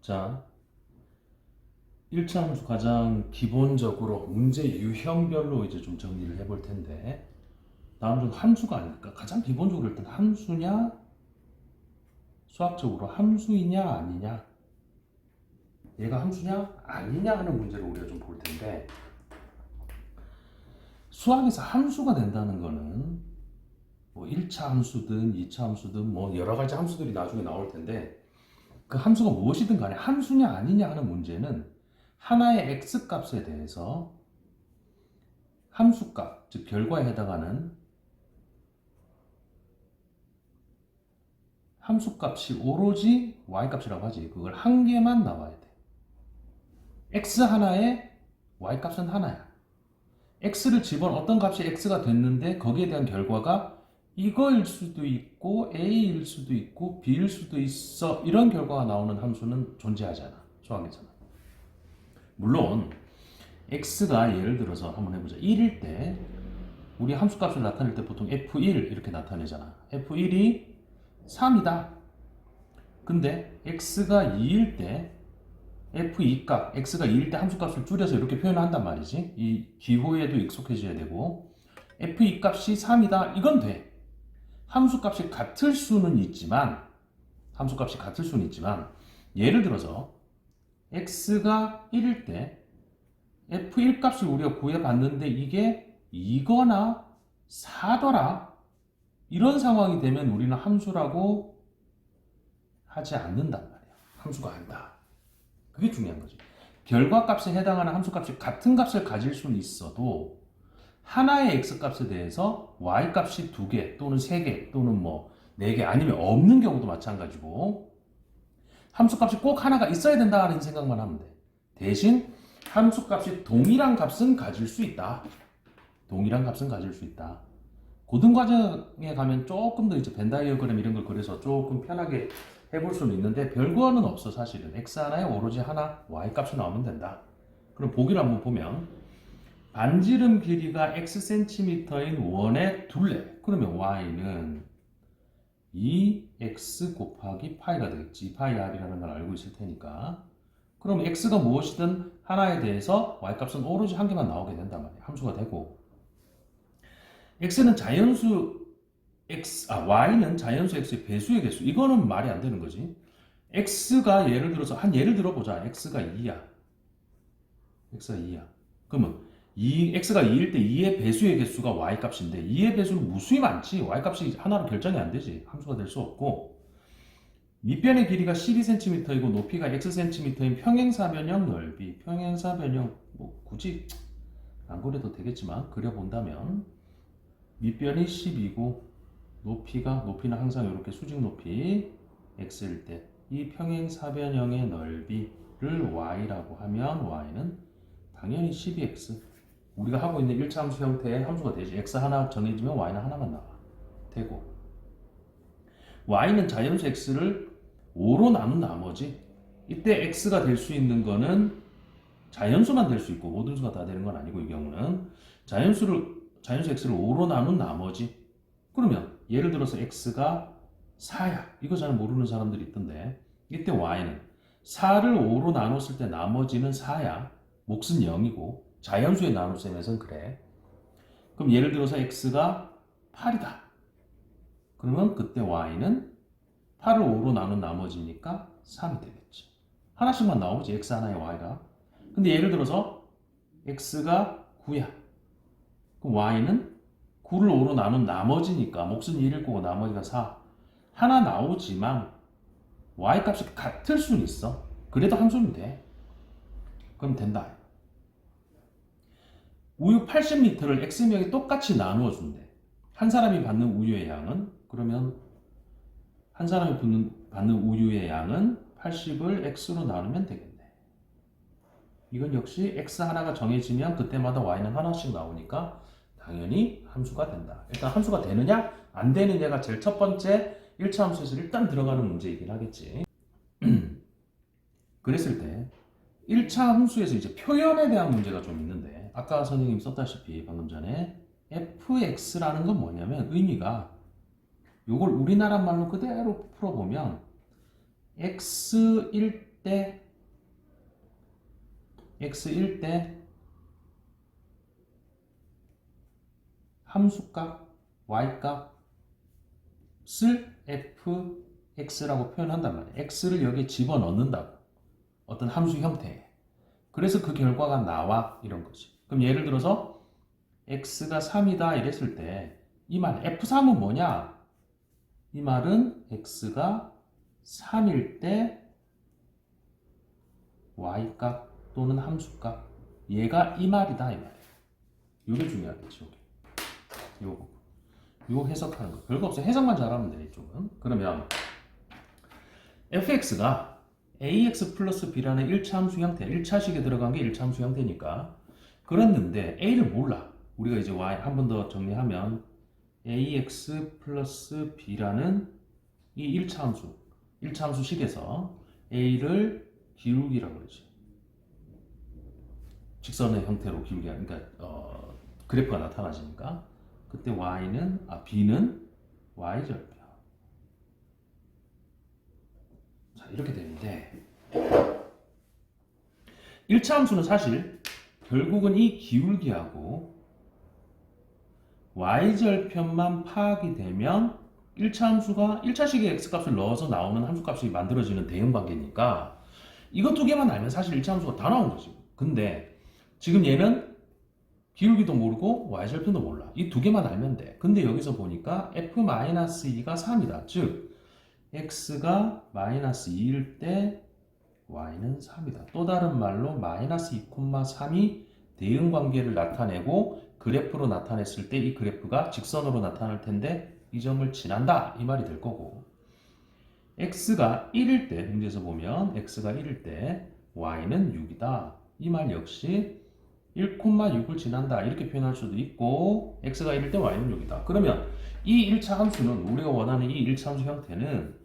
자, 1차 함수 가장 기본적으로 문제 유형별로 이제 좀 정리를 해볼 텐데, 다음 중 함수가 아닐까? 가장 기본적으로 일단 함수냐, 수학적으로 함수이냐 아니냐, 얘가 함수냐 아니냐 하는 문제를 우리가 좀 볼 텐데, 수학에서 함수가 된다는 거는 뭐 1차 함수든 2차 함수든 뭐 여러 가지 함수들이 나중에 나올 텐데, 그 함수가 무엇이든 간에 함수냐 아니냐 하는 문제는 하나의 x 값에 대해서 함수값, 즉 결과에 해당하는 함수값이 오로지 y값이라고 하지. 그걸 한 개만 나와야 돼. x 하나에 y값은 하나야. x를 집어넣은 어떤 값이 x가 됐는데 거기에 대한 결과가 이거일 수도 있고 a일 수도 있고 b일 수도 있어. 이런 결과가 나오는 함수는 존재하잖아. 수학에서는. 물론 x가 예를 들어서 한번 해보자. 1일 때 우리 함수값을 나타낼 때 보통 f1 이렇게 나타내잖아. f1이 3이다. 근데 x가 2일 때 f2 값, x가 2일 때 함수값을 줄여서 이렇게 표현한단 말이지. 이 기호에도 익숙해져야 되고, f2 값이 3이다. 이건 돼. 함수값이 같을 수는 있지만, 예를 들어서 x가 1일 때 f1 값을 우리가 구해봤는데 이게 2거나 4더라. 이런 상황이 되면 우리는 함수라고 하지 않는단 말이야. 함수가 아니다. 그게 중요한 거지. 결과값에 해당하는 함수값이 같은 값을 가질 수는 있어도 하나의 x값에 대해서 y값이 2개 또는 3개 또는 뭐 4개 아니면 없는 경우도 마찬가지고, 함수값이 꼭 하나가 있어야 된다는 생각만 하면 돼. 대신 함수값이 동일한 값은 가질 수 있다. 고등과정에 가면 조금 더 이제 벤다이어그램 이런 걸 그려서 조금 편하게 해볼 수는 있는데 별거는 없어. 사실은 x 하나에 오로지 하나 y 값이 나오면 된다. 그럼 보기를 한번 보면 반지름 길이가 xcm인 원의 둘레. 그러면 y는 2x 곱하기 파이가 되겠지. 파이 r이라는 걸 알고 있을 테니까. 그럼 x가 무엇이든 하나에 대해서 y 값은 오로지 한 개만 나오게 된단 말이야. 함수가 되고, y는 자연수 x의 배수의 개수. 이거는 말이 안 되는 거지. x가 예를 들어보자. x가 2야. 그러면 x가 2일 때 2의 배수의 개수가 y 값인데 2의 배수는 무수히 많지. y 값이 하나로 결정이 안 되지. 함수가 될 수 없고, 밑변의 길이가 12cm이고 높이가 xcm인 평행사변형 넓이. 평행사변형 뭐 굳이 안 그려도 되겠지만 그려본다면 밑변이 10이고 높이는 항상 이렇게 수직 높이 x일 때 이 평행사변형의 넓이를 y라고 하면 y는 당연히 12x. 우리가 하고 있는 1차 함수 형태의 함수가 되지. x 하나 정해지면 y는 하나만 나와. 되고, y는 자연수 x를 5로 나눈 나머지, 이때 x가 될 수 있는 거는 자연수만 될 수 있고 모든 수가 다 되는 건 아니고, 이 경우는 자연수 x를 5로 나눈 나머지. 그러면 예를 들어서 x가 4야. 이거 잘 모르는 사람들이 있던데, 이때 y는 4를 5로 나눴을 때 나머지는 4야. 몫은 0이고 자연수의 나눗셈에서는 그래. 그럼 예를 들어서 x가 8이다. 그러면 그때 y는 8을 5로 나눈 나머지니까 3이 되겠지. 하나씩만 나오지, x 하나에 y가. 근데 예를 들어서 x가 9야. 그럼 y는 9를 5로 나눈 나머지니까 몫은 1일 거고 나머지가 4. 하나 나오지만 y값이 같을 수는 있어. 그래도 함수는 돼. 그럼 된다. 우유 80리터를 x명이 똑같이 나누어 준대. 한 사람이 받는 우유의 양은, 그러면 한 사람이 받는 우유의 양은 80을 x로 나누면 되겠네. 이건 역시 x 하나가 정해지면 그때마다 y는 하나씩 나오니까 당연히 함수가 된다. 일단 함수가 되느냐 안 되느냐가 제일 첫 번째 1차 함수에서 일단 들어가는 문제이긴 하겠지. 그랬을 때 1차 함수에서 이제 표현에 대한 문제가 좀 있는데, 아까 선생님이 썼다시피 방금 전에 fx라는 건 뭐냐면 의미가 요걸 우리나라 말로 그대로 풀어보면 x일 때 함수값 y값을 fx라고 표현한단 말이에요. x를 여기에 집어넣는다고. 어떤 함수 형태에. 그래서 그 결과가 나와 이런 거지. 그럼 예를 들어서 x가 3이다 이랬을 때 이 말 f3은 뭐냐? 이 말은 x가 3일 때 y값 또는 함수값 얘가 이 말이다 이 말이에요. 이게 중요하겠죠. 요 해석하는 거 별거 없어. 해석만 잘하면 돼 이쪽은. 그러면 fx가 ax 플러스 b라는 1차 함수 형태 1차식에 들어간 게 1차 함수 형태니까 그랬는데 a를 몰라. 우리가 이제 y 한 번 더 정리하면 ax 플러스 b라는 이 1차 함수식에서 a를 기울기라고 그러지. 직선의 형태로 기울기 그러니까 그래프가 나타나지니까 그때 b는 y절편. 자, 이렇게 되는데 1차 함수는 사실 결국은 이 기울기하고 y절편만 파악이 되면 1차 함수가 1차식의 x값을 넣어서 나오는 함수값이 만들어지는 대응 관계니까 이거 두 개만 알면 사실 1차 함수가 다 나온 거지. 근데 지금 얘는 기울기도 모르고 y절편도 몰라. 이 두 개만 알면 돼. 근데 여기서 보니까 f-2가 3이다. 즉 x가 -2일 때 y는 3이다. 또 다른 말로 -2,3이 대응 관계를 나타내고 그래프로 나타냈을 때 이 그래프가 직선으로 나타날 텐데 이 점을 지난다 이 말이 될 거고 x가 1일 때 문제에서 보면 x가 1일 때 y는 6이다. 이 말 역시 1,6을 지난다 이렇게 표현할 수도 있고 x가 1일 때 y는 6이다. 그러면 이 1차 함수는 우리가 원하는 이 1차 함수 형태는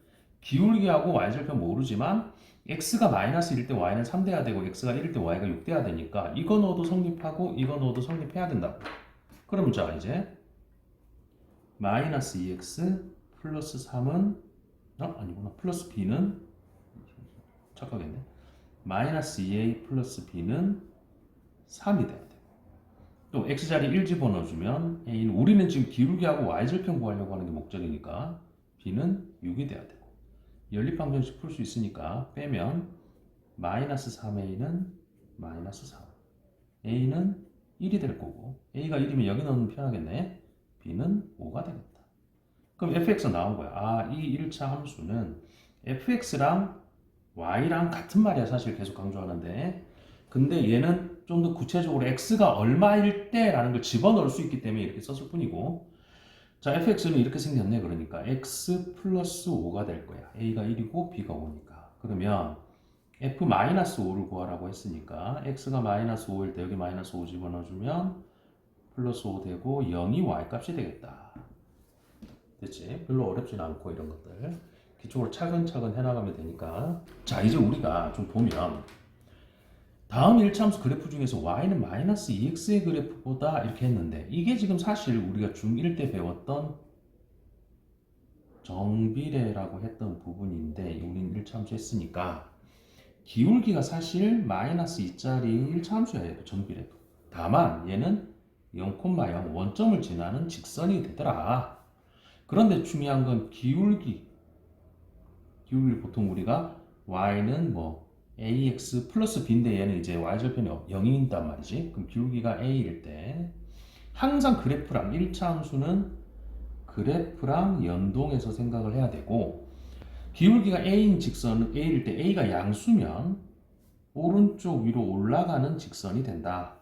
기울기하고 y절편 모르지만 x가 -1일 때 y는 3 돼야 되고 x가 1일 때 y가 6 돼야 되니까 이거 넣어도 성립하고 이거 넣어도 성립해야 된다고. 그럼 자 이제 -2x 플러스 3은 아니구나 플러스 b는 착각했네. -2a 플러스 b는 3이 돼야 돼. 또 x자리 1 집어넣어주면 a는 우리는 지금 기울기하고 y절편 구하려고 하는 게 목적이니까 b는 6이 돼야 되고 연립방정식 풀 수 있으니까 빼면 -3a는 -3 a는 1이 될 거고 a가 1이면 여기 넣으면 편하겠네. b는 5가 되겠다. 그럼 fx가 나온 거야. 이 1차 함수는 fx랑 y랑 같은 말이야. 사실 계속 강조하는데 근데 얘는 좀 더 구체적으로 x가 얼마일 때라는 걸 집어넣을 수 있기 때문에 이렇게 썼을 뿐이고 자 fx는 이렇게 생겼네. 그러니까 x 플러스 5가 될 거야. a가 1이고 b가 5니까 그러면 f-5를 구하라고 했으니까 x가 -5일 때 여기 -5 집어넣어주면 플러스 5 되고 0이 y값이 되겠다. 됐지? 별로 어렵진 않고 이런 것들 기초로 차근차근 해나가면 되니까 자 이제 우리가 좀 보면 다음 1차 함수 그래프 중에서 y는 -2x의 그래프보다 이렇게 했는데 이게 지금 사실 우리가 중1 때 배웠던 정비례라고 했던 부분인데 우리는 1차 함수 했으니까 기울기가 사실 -2짜리 1차 함수예요. 정비례도. 다만 얘는 0,0 원점을 지나는 직선이 되더라. 그런데 중요한 건 기울기를 보통 우리가 y는 ax 플러스 b인데 얘는 이제 y절편이 0인단 말이지. 그럼 기울기가 a일 때 항상 그래프랑 1차 함수는 그래프랑 연동해서 생각을 해야 되고 기울기가 a인 직선은 a일 때 a가 양수면 오른쪽 위로 올라가는 직선이 된다.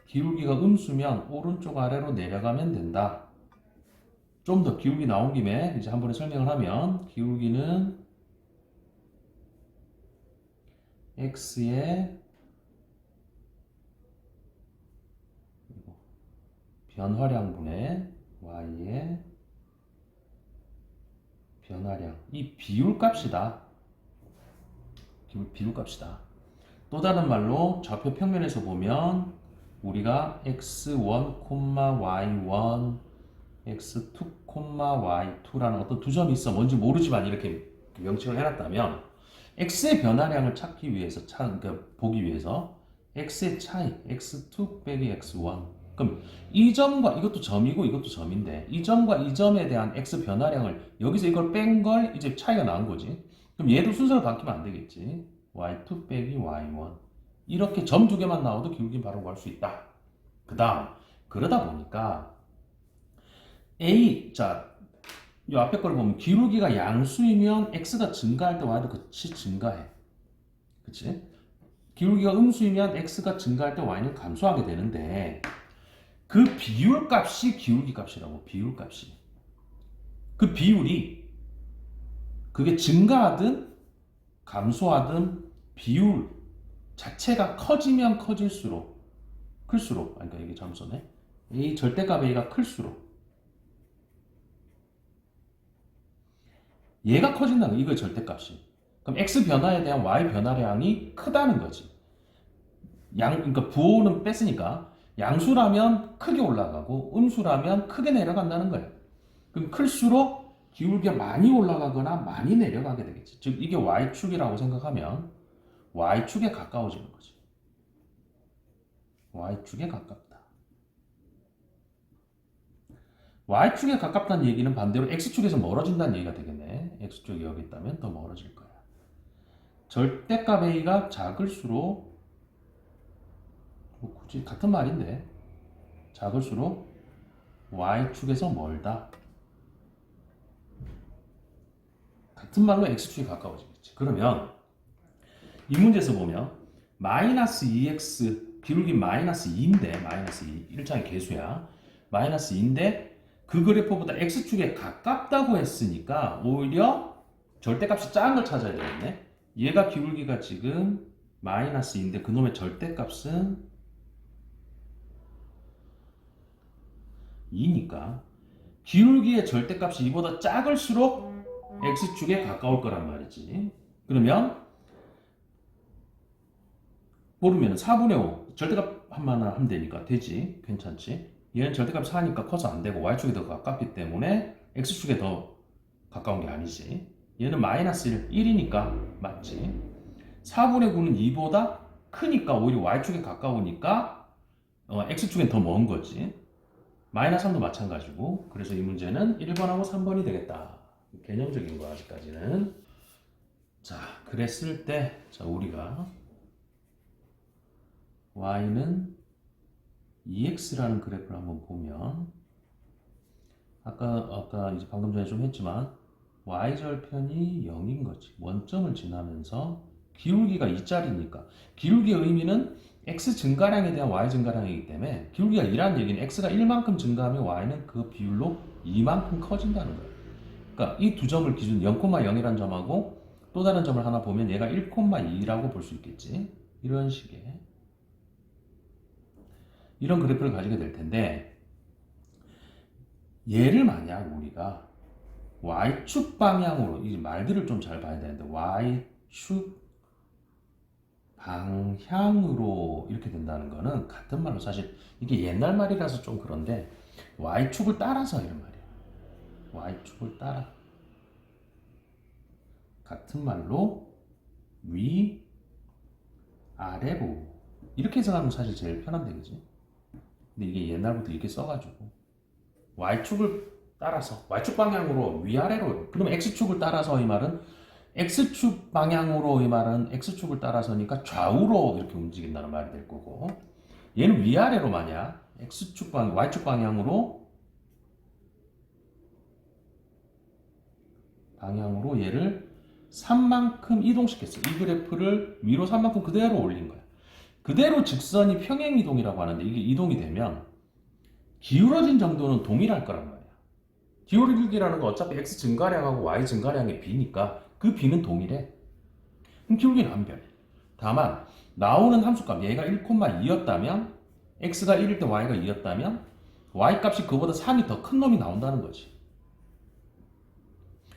기울기가 음수면 오른쪽 아래로 내려가면 된다. 좀 더 기울기 나온 김에 이제 한 번에 설명을 하면 기울기는 x의 변화량분의 y의 변화량 이 비율값이다. 비율값이다. 또 다른 말로 좌표 평면에서 보면 우리가 x1, y1, x2, y2라는 어떤 두 점이 있어 뭔지 모르지만 이렇게 명칭을 해놨다면 x의 변화량을 찾기 위해서 그러니까 보기 위해서 x의 차이 x2 빼기 x1 그럼 이 점과 이것도 점이고 이것도 점인데 이 점과 이 점에 대한 x 변화량을 여기서 이걸 뺀 걸 이제 차이가 나온 거지. 그럼 얘도 순서를 바뀌면 안 되겠지. y2 빼기 y1 이렇게 점 두 개만 나와도 기울기 바로 구할 수 있다. 그 다음 그러다 보니까 자, 이 앞에 걸 보면 기울기가 양수이면 x가 증가할 때 y도 같이 증가해. 그치? 기울기가 음수이면 x가 증가할 때 y는 감소하게 되는데 그 비율값이 기울기 값이라고. 비율값이. 그 비율이 그게 증가하든 감소하든 비율 자체가 커지면 클수록 그러니까 이게 잘못 썼네. A 절대값 A가 클수록 얘가 커진다는 거 이거 절대값이. 그럼 x 변화에 대한 y 변화량이 크다는 거지. 그러니까 부호는 뺐으니까 양수라면 크게 올라가고 음수라면 크게 내려간다는 거예요. 그럼 클수록 기울기가 많이 올라가거나 많이 내려가게 되겠지. 즉 이게 y축이라고 생각하면 y축에 가까워지는 거지. y축에 가깝다. y축에 가깝다는 얘기는 반대로 x축에서 멀어진다는 얘기가 되겠네. x축이 여기 있다면 더 멀어질 거야. 절대값 a가 작을수록 뭐 굳이 같은 말인데 작을수록 y축에서 멀다. 같은 말로 x축이 가까워지겠지. 그러면 이 문제에서 보면 마이너스 2x 기울기 마이너스 2인데 마이너스 2 1장의 개수야. 마이너스 2인데 그 그래프보다 x축에 가깝다고 했으니까 오히려 절대값이 작은 걸 찾아야 되겠네. 얘가 기울기가 지금 마이너스 2인데 그놈의 절대값은 2니까 기울기의 절대값이 2보다 작을수록 x축에 가까울 거란 말이지. 그러면 모르면 4분의 5 절대값 한만 하면 되니까 되지. 괜찮지. 얘는 절대값 4니까 커서 안 되고 y축에 더 가깝기 때문에 x축에 더 가까운 게 아니지. 얘는 마이너스 1이니까 맞지. 4분의 9는 2보다 크니까 오히려 y축에 가까우니까 x축엔 더 먼 거지. 마이너스 3도 마찬가지고. 그래서 이 문제는 1번하고 3번이 되겠다. 개념적인 거 아직까지는. 자, 그랬을 때 자, 우리가 y는 2x라는 그래프를 한번 보면 아까 이제 방금 전에 좀 했지만 y절편이 0인 거지. 원점을 지나면서 기울기가 2짜리니까 기울기의 의미는 x 증가량에 대한 y 증가량이기 때문에 기울기가 2라는 얘기는 x가 1만큼 증가하면 y는 그 비율로 2만큼 커진다는 거예요. 그러니까 이 두 점을 기준 0,0이라는 점하고 또 다른 점을 하나 보면 얘가 1,2라고 볼 수 있겠지. 이런 식의 이런 그래프를 가지게 될 텐데 얘를 만약 우리가 y축 방향으로 이 말들을 좀 잘 봐야 되는데 y축 방향으로 이렇게 된다는 거는 같은 말로 사실 이게 옛날 말이라서 좀 그런데 y축을 따라서 이런 말이야. y축을 따라 같은 말로 위 아래로 이렇게 해석하면 사실 제일 편한데 그지? 근데 이게 옛날부터 이렇게 써가지고 y축을 따라서 y축 방향으로 위아래로 그러면 x축을 따라서 이 말은 x축 방향으로 이 말은 x축을 따라서니까 좌우로 이렇게 움직인다는 말이 될 거고 얘는 위아래로 만약 y축 방향으로 얘를 3만큼 이동시켰어. 이 그래프를 위로 3만큼 그대로 올린 거야. 그대로 직선이 평행이동이라고 하는데 이게 이동이 되면 기울어진 정도는 동일할 거란 말이야. 기울기라는 건 어차피 x 증가량하고 y 증가량의 비니까 그 비는 동일해. 그럼 기울기는 안 변해. 다만 나오는 함수값 얘가 1,2였다면 x가 1일 때 y가 2였다면 y 값이 그보다 3이 더 큰 놈이 나온다는 거지.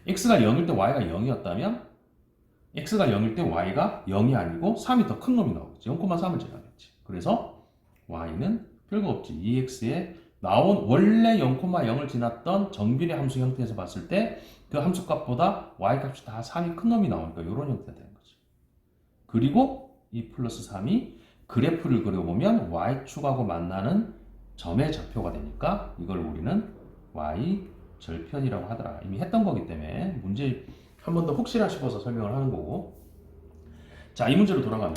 x가 0일 때 y가 0이었다면 x가 0일 때 y가 0이 아니고 3이 더 큰 놈이 나오겠지. 0,3을 제하겠지. 그래서 y는 별거 없지. 2x에 나온 원래 0,0을 지났던 정비례 함수 형태에서 봤을 때 그 함수값보다 y값이 다 3이 큰 놈이 나오니까 이런 형태가 되는 거지. 그리고 이 플러스 3이 그래프를 그려보면 y축하고 만나는 점의 좌표가 되니까 이걸 우리는 y절편이라고 하더라. 이미 했던 거기 때문에 문제 한 번 더 혹시나 싶어서 설명을 하는 거고. 자, 이 문제로 돌아가면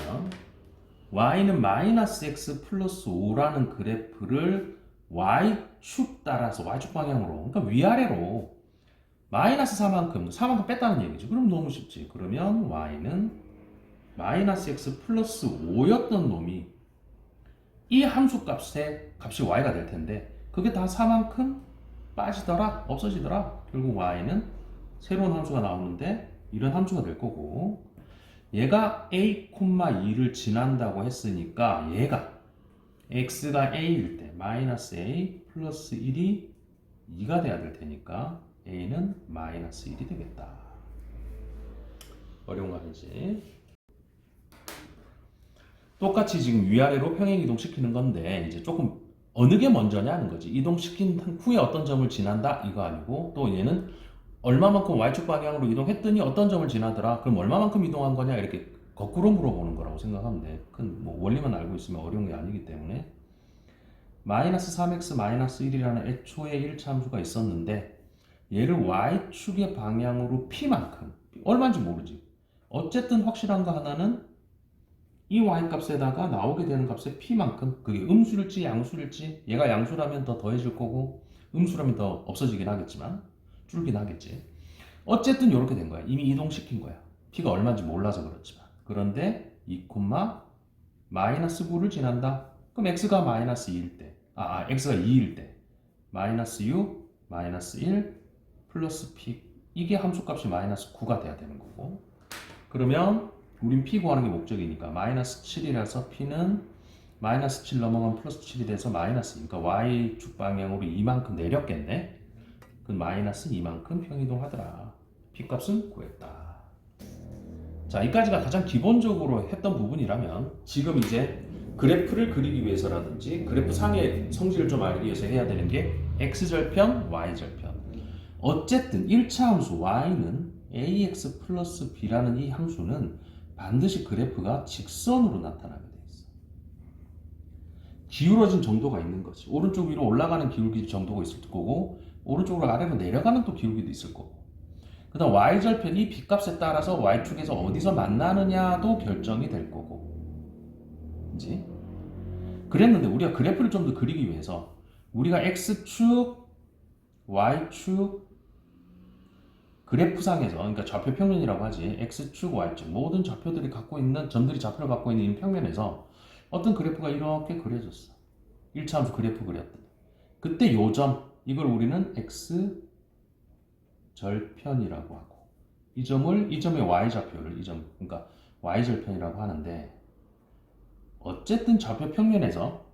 y는 마이너스 x 플러스 5라는 그래프를 y축 따라서 y축 방향으로, 그러니까 위아래로 마이너스 4만큼 뺐다는 얘기죠. 그럼 너무 쉽지. 그러면 y는 마이너스 x 플러스 5였던 놈이 이 함수 값이 y가 될 텐데 그게 다 4만큼 빠지더라, 없어지더라. 결국 y는 새로운 함수가 나오는데 이런 함수가 될 거고, 얘가 a, 2를 지난다고 했으니까 얘가 x가 a일 때 마이너스 a 플러스 1이 2가 돼야 될 테니까 a는 마이너스 1이 되겠다. 어려운 거 아니지? 똑같이 지금 위아래로 평행 이동시키는 건데 이제 조금 어느 게 먼저냐는 거지. 이동시킨 후에 어떤 점을 지난다 이거 아니고, 또 얘는 얼마만큼 y축 방향으로 이동했더니 어떤 점을 지나더라. 그럼 얼마만큼 이동한 거냐 이렇게 거꾸로 물어보는 거라고 생각하면 돼. 큰 뭐 원리만 알고 있으면 어려운 게 아니기 때문에. 마이너스 3x 마이너스 1이라는 애초에 1차 함수가 있었는데 얘를 y축의 방향으로 p만큼, 얼마인지 모르지. 어쨌든 확실한 거 하나는 이 y값에다가 나오게 되는 값의 p만큼, 그게 음수일지 양수일지, 얘가 양수라면 더 더해질 거고 음수라면 더 없어지긴 하겠지만 줄긴 하겠지. 어쨌든 이렇게 된 거야. 이미 이동시킨 거야. p가 얼마인지 몰라서 그렇지만. 그런데 2, 마이너스 9를 지난다. 그럼 x가 마이너스 2일 때, x가 2일 때 마이너스 6, 마이너스 1, 플러스 p, 이게 함수값이 마이너스 9가 돼야 되는 거고, 그러면 우린 p 구하는 게 목적이니까 마이너스 7이라서 p는 마이너스 7 넘어가면 플러스 7이 돼서 마이너스, 그러니까 y축 방향으로 이만큼 내렸겠네. 그 마이너스 이만큼 평이동하더라. p값은 구했다. 자, 이까지가 가장 기본적으로 했던 부분이라면 지금 이제 그래프를 그리기 위해서라든지 그래프 상의 성질을 좀 알기 위해서 해야 되는 게 x절편, y절편. 어쨌든 1차 함수 y는 ax 플러스 b라는 이 함수는 반드시 그래프가 직선으로 나타나게 돼 있어. 기울어진 정도가 있는 거지. 오른쪽 위로 올라가는 기울기 정도가 있을 거고 오른쪽으로 아래로 내려가는 또 기울기도 있을 거고, 그 다음 y절편이 b값에 따라서 y축에서 어디서 만나느냐도 결정이 될 거고, 그치? 그랬는데 우리가 그래프를 좀 더 그리기 위해서 우리가 x축, y축 그래프상에서, 그러니까 좌표 평면이라고 하지, x축, y축 모든 좌표들이 갖고 있는, 점들이 좌표를 갖고 있는 이 평면에서 어떤 그래프가 이렇게 그려졌어. 1차 함수 그래프 그렸더니 그때 요 점, 이걸 우리는 x절편이라고 하고, 이 점의 y좌표를, 그러니까 y절편이라고 하는데, 어쨌든 좌표 평면에서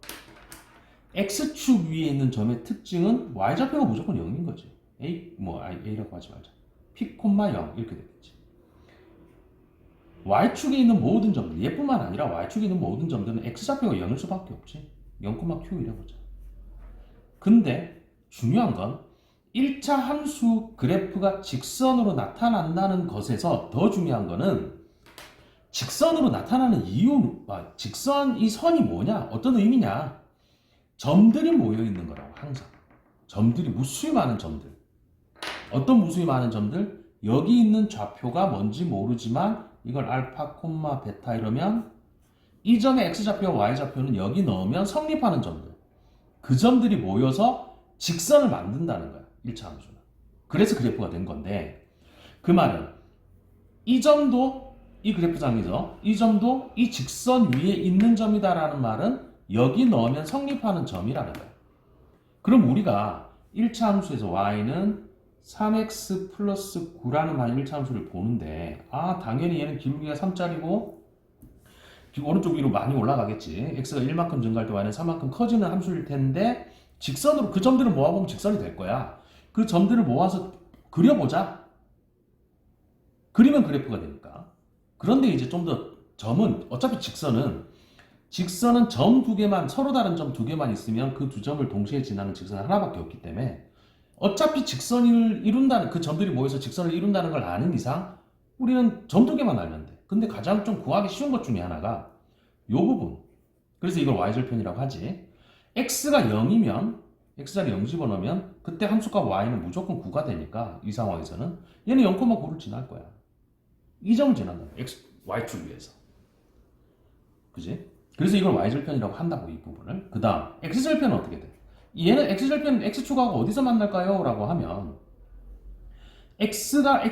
x축 위에 있는 점의 특징은 y좌표가 무조건 0인 거지. a라고 하지 말자. p, 0 이렇게 되겠지. y축에 있는 모든 점들, 얘뿐만 아니라 y축에 있는 모든 점들은 x좌표가 0일 수밖에 없지. 0,q 이래보자. 근데 중요한 건 1차 함수 그래프가 직선으로 나타난다는 것에서 더 중요한 거는 직선으로 나타나는 이유, 직선 이 선이 뭐냐, 어떤 의미냐. 점들이 모여 있는 거라고. 항상 점들이, 무수히 많은 점들. 어떤 무수히 많은 점들? 여기 있는 좌표가 뭔지 모르지만 이걸 알파, 베타 이러면 이 점의 x좌표와 y좌표는 여기 넣으면 성립하는 점들, 그 점들이 모여서 직선을 만든다는 거야. 1차 함수는. 그래서 그래프가 된 건데, 그 말은 이 점도, 이 그래프상에서 이 점도 이 직선 위에 있는 점이다라는 말은 여기 넣으면 성립하는 점이라는 거야. 그럼 우리가 1차 함수에서 y는 3x 플러스 9라는 1차 함수를 보는데, 당연히 얘는 기울기가 3짜리고 오른쪽 위로 많이 올라가겠지. x가 1만큼 증가할 때 y는 3만큼 커지는 함수일 텐데, 직선으로 그 점들을 모아보면 직선이 될 거야. 그 점들을 모아서 그려보자. 그리면 그래프가 되니까. 그런데 이제 좀 더 점은, 어차피 직선은 직선은 점 두 개만, 서로 다른 점 두 개만 있으면 그 두 점을 동시에 지나는 직선은 하나밖에 없기 때문에 어차피 직선을 이룬다는, 그 점들이 모여서 직선을 이룬다는 걸 아는 이상 우리는 점 두 개만 알면 돼. 근데 가장 좀 구하기 쉬운 것 중에 하나가 요 부분. 그래서 이걸 y절편이라고 하지. x가 0이면 x자리 0 집어넣으면 그때 함수값 y는 무조건 9가 되니까 이 상황에서는 얘는 0,9를 지날 거야. 이 점을 지난다. x, y축 위에서. 그지? 그래서 이걸 y절편이라고 한다고, 이 부분을. 그 다음 x절편은 어떻게 돼? 얘는 x절편, x축하고 어디서 만날까요? 라고 하면 x가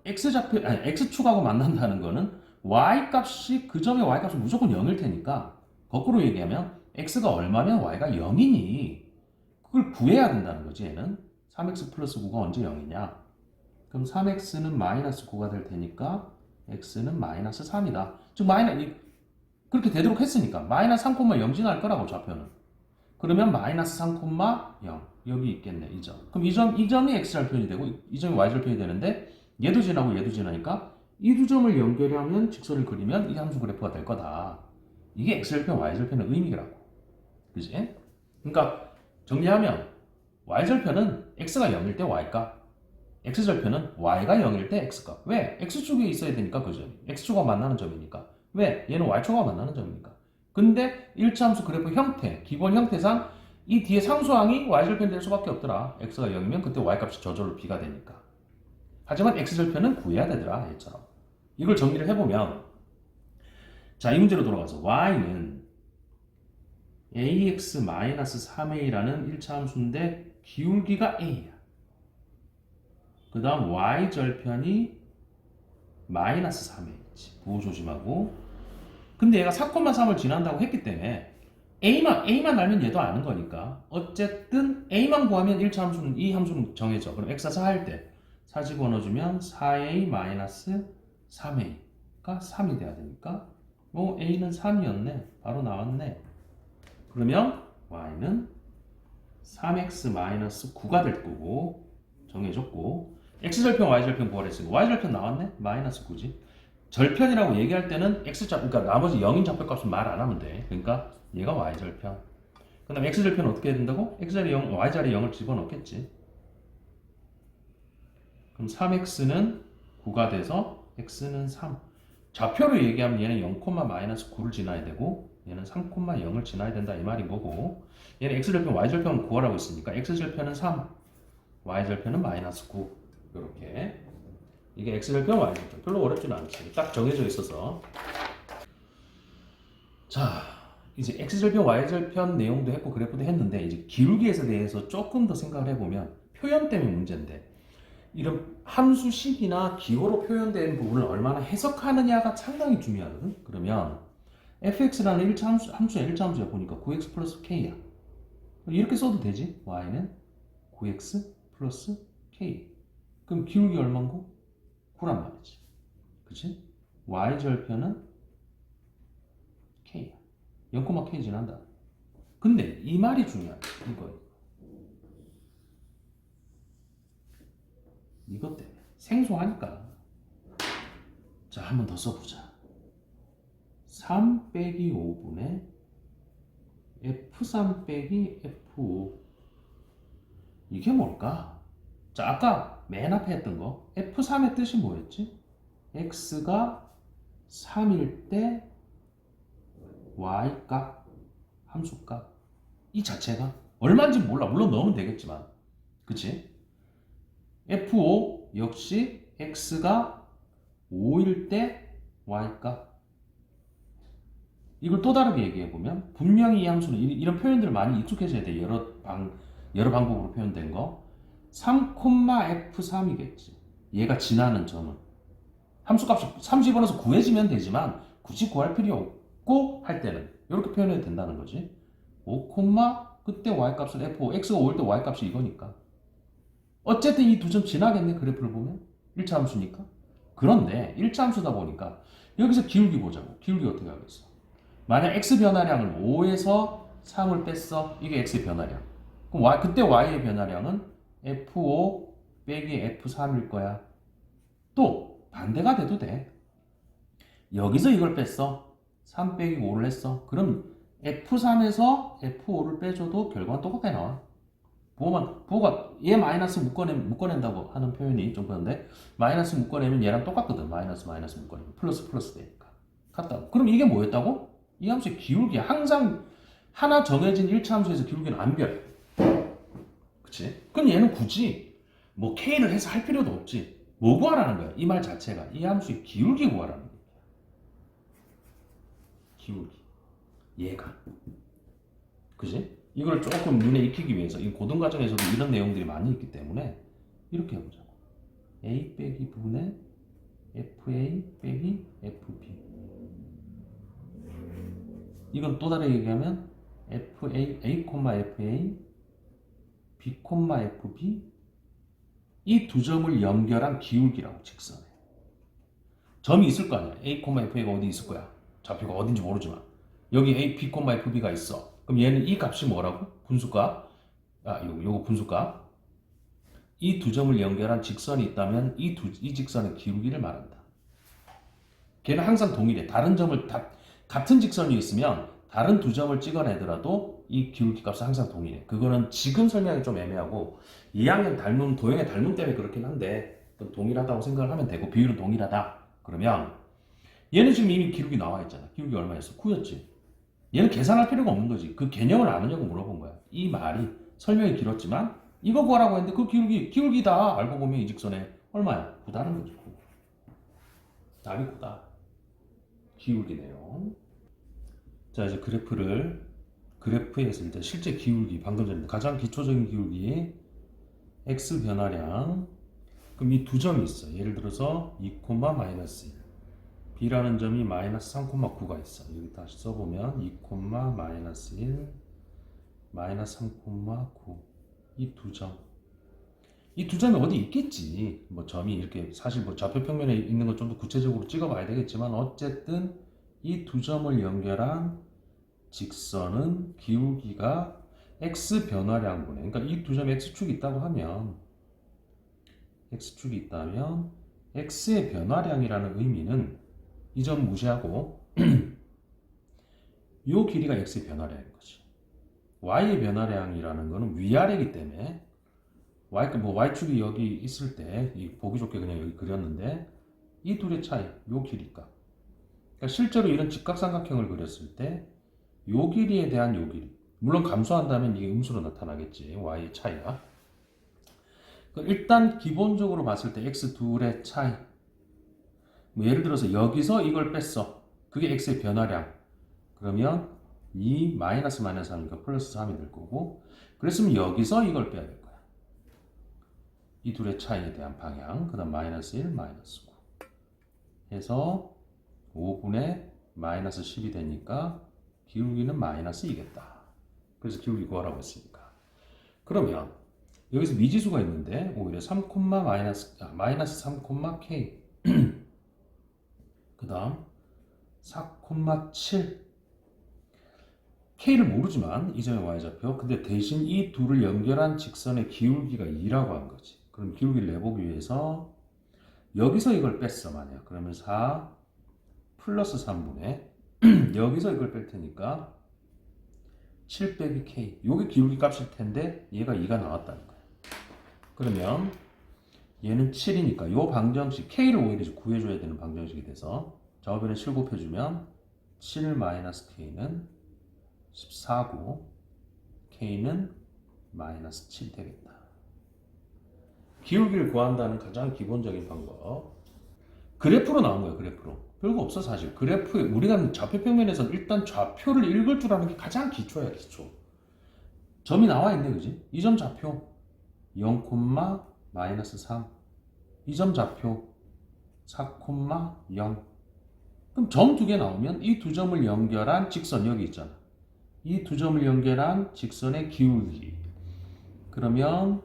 x좌표, 아니 x축하고 만난다는 거는 y값이, 그 점의 y값은 무조건 0일 테니까 거꾸로 얘기하면 x가 얼마면 y가 0이니 그걸 구해야 된다는 거지. 얘는 3x 플러스 9가 언제 0이냐? 그럼 3x는 마이너스 9가 될 테니까 x는 마이너스 3이다. 즉 그렇게 되도록 했으니까 마이너스 3,0 지날 거라고, 좌표는. 그러면 마이너스 3,0 여기 있겠네, 이 점. 그럼 이 점이 x절편이 되고 이 점이 y절편이 되는데 얘도 지나고 얘도 지나니까 이 두 점을 연결하면, 직선을 그리면 이 함수 그래프가 될 거다. 이게 x절편, y절편의 의미라고. 그지? 그러니까 정리하면 y절편은 x가 0일 때 y값, x절편은 y가 0일 때 x값. 왜? x축에 있어야 되니까, 그 점이. x축과 만나는 점이니까. 왜? 얘는 y축과 만나는 점이니까. 근데 일차함수 그래프 형태, 기본 형태상 이 뒤에 상수항이 y절편 될 수밖에 없더라. x가 0이면 그때 y값이 저절로 b가 되니까. 하지만 x절편은 구해야 되더라, 얘처럼. 이걸 정리를 해보면, 자, 이 문제로 돌아가서 y는 ax-3a라는 1차 함수인데 기울기가 a야. 그 다음 y절편이 마이너스 3a지. 부호 조심하고. 근데 얘가 4,3을 지난다고 했기 때문에 A만 알면 얘도 아는 거니까 어쨌든 A만 구하면 1차 함수는, 이 함수는 정해져. 그럼 x 4 할 때 4 집어넣어주면 4a-3a가 3이 돼야 되니까 A는 3이었네. 바로 나왔네. 그러면 y는 3x-9가 될 거고, 정해졌고, x절편, y절편 구하랬으니까 y절편 나왔네? 마이너스 9지. 절편이라고 얘기할 때는 그러니까 나머지 0인 좌표값은 말 안 하면 돼. 그러니까 얘가 y절편. 그 다음 x절편은 어떻게 해야 된다고? x자리 0, y자리 0을 집어넣겠지. 그럼 3x는 9가 돼서 x는 3. 좌표로 얘기하면 얘는 0,-9를 지나야 되고 얘는 3,0을 지나야 된다, 이 말인 거고, 얘는 x절편, y절편 구하라고 했으니까 x절편은 3, y절편은 마이너스 9. 이렇게. 이게 x절편, y절편. 별로 어렵지는 않지. 딱 정해져 있어서. 자, 이제 x절편, y절편 내용도 했고 그래프도 했는데 이제 기울기에 대해서 조금 더 생각을 해보면 표현 때문에 문제인데, 이런 함수식이나 기호로 표현된 부분을 얼마나 해석하느냐가 상당히 중요하거든. 그러면 fx라는 1차 함수야. 1차 함수야. 보니까 9x 플러스 k야. 이렇게 써도 되지. y는 9x 플러스 k. 그럼 기울기 얼마고? 9란 말이지. 그치? y절편은 k야. 0,k 지난다. 근데 이 말이 중요하다. 이것 때문에. 생소하니까. 자, 한 번 더 써보자. 3 빼기 5분의 F3 빼기 F5. 이게 뭘까? 자, 아까 맨 앞에 했던 거. F3의 뜻이 뭐였지? X가 3일 때 Y값, 함수값. 이 자체가 얼마인지 몰라. 물론 넣으면 되겠지만. 그치? F5 역시 X가 5일 때 Y값. 이걸 또 다르게 얘기해보면 분명히 이 함수는 이런 표현들을 많이 익숙해져야 돼. 여러 방법으로 표현된 거. 3,F3이겠지. 얘가 지나는 점은. 함수값이 3 집어넣어서 구해지면 되지만 굳이 구할 필요 없고 할 때는 이렇게 표현해도 된다는 거지. 5, 그때 Y값은 F5. X가 5일 때 Y값이 이거니까. 어쨌든 이 두 점 지나겠네, 그래프를 보면. 1차 함수니까. 그런데 1차 함수다 보니까 여기서 기울기 보자고. 기울기 어떻게 하겠어? 만약 x 변화량을 5에서 3을 뺐어. 이게 x의 변화량. 그럼 그때 y의 변화량은 f5 빼기 f3일 거야. 또 반대가 돼도 돼. 여기서 이걸 뺐어. 3 빼기 5를 했어. 그럼 F3에서 F5를 빼줘도 결과는 똑같게 나와. 부호가 얘 마이너스 묶어낸다고 하는 표현이 좀 그런데 마이너스 묶어내면 얘랑 똑같거든. 마이너스 묶어내면 플러스 되니까. 같다. 그럼 이게 뭐였다고? 이 함수의 기울기. 항상 하나 정해진 1차 함수에서 기울기는 안 변해. 그치? 그럼 얘는 굳이 뭐 K를 해서 할 필요도 없지. 뭐 구하라는 거야? 이 말 자체가 이 함수의 기울기 구하라는 거야. 기울기. 얘가. 그지? 이걸 조금 눈에 익히기 위해서 이 고등과정에서도 이런 내용들이 많이 있기 때문에 이렇게 해보자고. A 빼기 분의 FA 빼기 FB. 이건 또 다르게 얘기하면 FA, FA, B, FB 이 두 점을 연결한 기울기라고 직선에. 점이 있을 거 아니야. A, FA가 어디 있을 거야. 좌표가 어딘지 모르지만 여기 A, B, FB가 있어. 그럼 얘는 이 값이 뭐라고? 분수값. 요거 분수값. 이 두 점을 연결한 직선이 있다면 이 직선의 기울기를 말한다. 걔는 항상 동일해. 다른 점을 같은 직선이 있으면 다른 두 점을 찍어내더라도 이 기울기 값은 항상 동일해. 그거는 지금 설명이 좀 애매하고 2학년 닮음, 도형의 닮음 때문에 그렇긴 한데 동일하다고 생각을 하면 되고 비율은 동일하다. 그러면 얘는 지금 이미 기울기 나와 있잖아. 기울기 얼마였어? 9였지. 얘는 계산할 필요가 없는 거지. 그 개념을 아느냐고 물어본 거야. 이 말이 설명이 길었지만 이거 구하라고 했는데 그 기울기다. 알고 보면 이 직선에 얼마야? 9다는 거지. 9. 답이 9다. 기울기네요. 자, 이제 그래프에서 일단 실제 기울기, 방금 전에 가장 기초적인 기울기, x 변화량. 그럼 이 두 점이 있어. 예를 들어서 2, 마이너스 1. B라는 점이 마이너스 3,9가 있어. 여기 다시 써보면 2, 마이너스 1, 마이너스 3,9. 이 두 점. 이 두 점이 어디 있겠지. 뭐 점이 이렇게 사실 뭐 좌표 평면에 있는 건 좀 더 구체적으로 찍어봐야 되겠지만 어쨌든 이 두 점을 연결한 직선은 기울기가 x 변화량분의. 그러니까 이 두 점에 x축이 있다고 하면 x축이 있다면 x의 변화량이라는 의미는 이 점 무시하고 이 길이가 x의 변화량인 거지. y의 변화량이라는 거는 위아래이기 때문에 y축이 여기 있을 때 보기 좋게 그냥 여기 그렸는데 이 둘의 차이, 요 길이가. 그러니까 실제로 이런 직각삼각형을 그렸을 때 요 길이에 대한 요 길이. 물론 감소한다면 이게 음수로 나타나겠지. y의 차이가. 일단 기본적으로 봤을 때 x 둘의 차이. 뭐 예를 들어서 여기서 이걸 뺐어. 그게 x의 변화량. 그러면 이 마이너스 하니까 플러스 3이 될 거고. 그랬으면 여기서 이걸 빼야 될 거야. 이 둘의 차이에 대한 방향. 그 다음 마이너스 1, 마이너스 9. 해서 5분의 마이너스 10이 되니까 기울기는 마이너스 2겠다. 그래서 기울기 구하라고 했으니까. 그러면 여기서 미지수가 있는데 오히려 3, 마이너스 3, k 그 다음 4,7 k를 모르지만 이 점의 y좌표. 근데 대신 이 둘을 연결한 직선의 기울기가 2라고 한 거지. 그럼 기울기를 내보기 위해서 여기서 이걸 뺐어 만약. 그러면 4 플러스 3분의 여기서 이걸 뺄 테니까 7 빼기 k. 요게 기울기 값일 텐데 얘가 2가 나왔다는 거야. 그러면 얘는 7이니까 요 방정식 k를 오히려 구해줘야 되는 방정식이 돼서 좌우변에 7 곱해주면 7 마이너스 k는 14고 k는 마이너스 7 되겠다. 기울기를 구한다는 가장 기본적인 방법. 그래프로 나온 거야. 그래프로. 별거 없어 사실. 그래프에 우리가 좌표 평면에서 일단 좌표를 읽을 줄 아는 게 가장 기초야. 기초. 점이 나와 있네. 그지? 이 점 좌표 0, 마이너스 3. 이 점 좌표 4, 0. 그럼 점 두 개 나오면 이 두 점을 연결한 직선 여기 있잖아. 이 두 점을 연결한 직선의 기울기. 그러면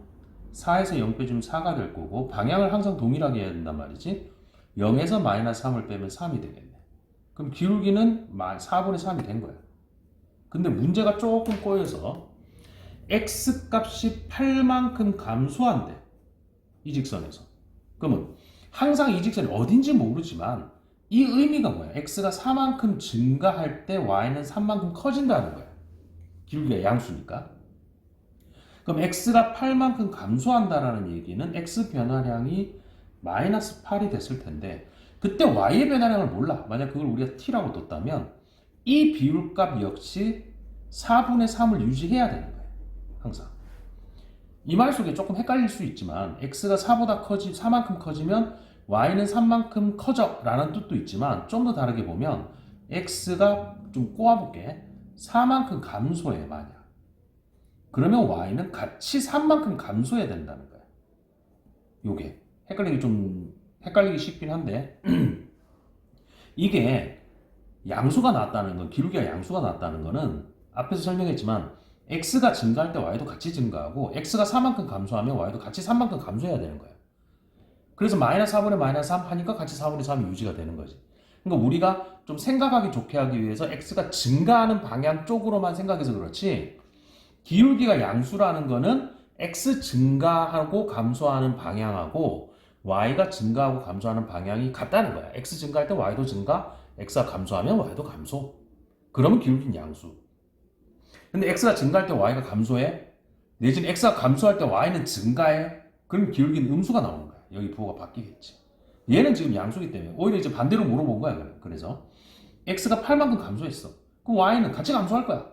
4에서 0 빼주면 4가 될 거고 방향을 항상 동일하게 해야 된단 말이지. 0에서 마이너스 3을 빼면 3이 되겠네. 그럼 기울기는 4분의 3이 된 거야. 근데 문제가 조금 꼬여서 x 값이 8만큼 감소한대. 이 직선에서. 그러면 항상 이 직선이 어딘지 모르지만 이 의미가 뭐야? x가 4만큼 증가할 때 y는 3만큼 커진다는 거야. 기울기가 양수니까. 그럼 x가 8만큼 감소한다라는 얘기는 x 변화량이 마이너스 8이 됐을 텐데 그때 y의 변화량을 몰라. 만약 그걸 우리가 t라고 뒀다면 이 비율값 역시 4분의 3을 유지해야 되는 거예요. 항상. 이 말 속에 조금 헷갈릴 수 있지만 x가 4만큼 커지면 y는 3만큼 커져 라는 뜻도 있지만 좀 더 다르게 보면 x가 좀 꼬아볼게. 4만큼 감소해 만약. 그러면 y는 같이 3만큼 감소해야 된다는 거야. 요게 헷갈리기 쉽긴 한데 이게 양수가 낮다는 건 기울기가 양수가 낮다는 거는 앞에서 설명했지만 x가 증가할 때 y도 같이 증가하고 x가 4만큼 감소하면 y도 같이 3만큼 감소해야 되는 거야. 그래서 마이너스 4분의 마이너스 3 하니까 같이 4분의 3이 유지가 되는 거지. 그러니까 우리가 좀 생각하기 좋게 하기 위해서 x가 증가하는 방향 쪽으로만 생각해서 그렇지 기울기가 양수라는 거는 x 증가하고 감소하는 방향하고 y가 증가하고 감소하는 방향이 같다는 거야. x 증가할 때 y도 증가, x가 감소하면 y도 감소. 그러면 기울기는 양수. 근데 x가 증가할 때 y가 감소해? 내지는 x가 감소할 때 y는 증가해? 그럼 기울기는 음수가 나오는 거야. 여기 부호가 바뀌겠지. 얘는 지금 양수기 때문에 오히려 이제 반대로 물어본 거야. 그래서 x가 8만큼 감소했어. 그럼 y는 같이 감소할 거야.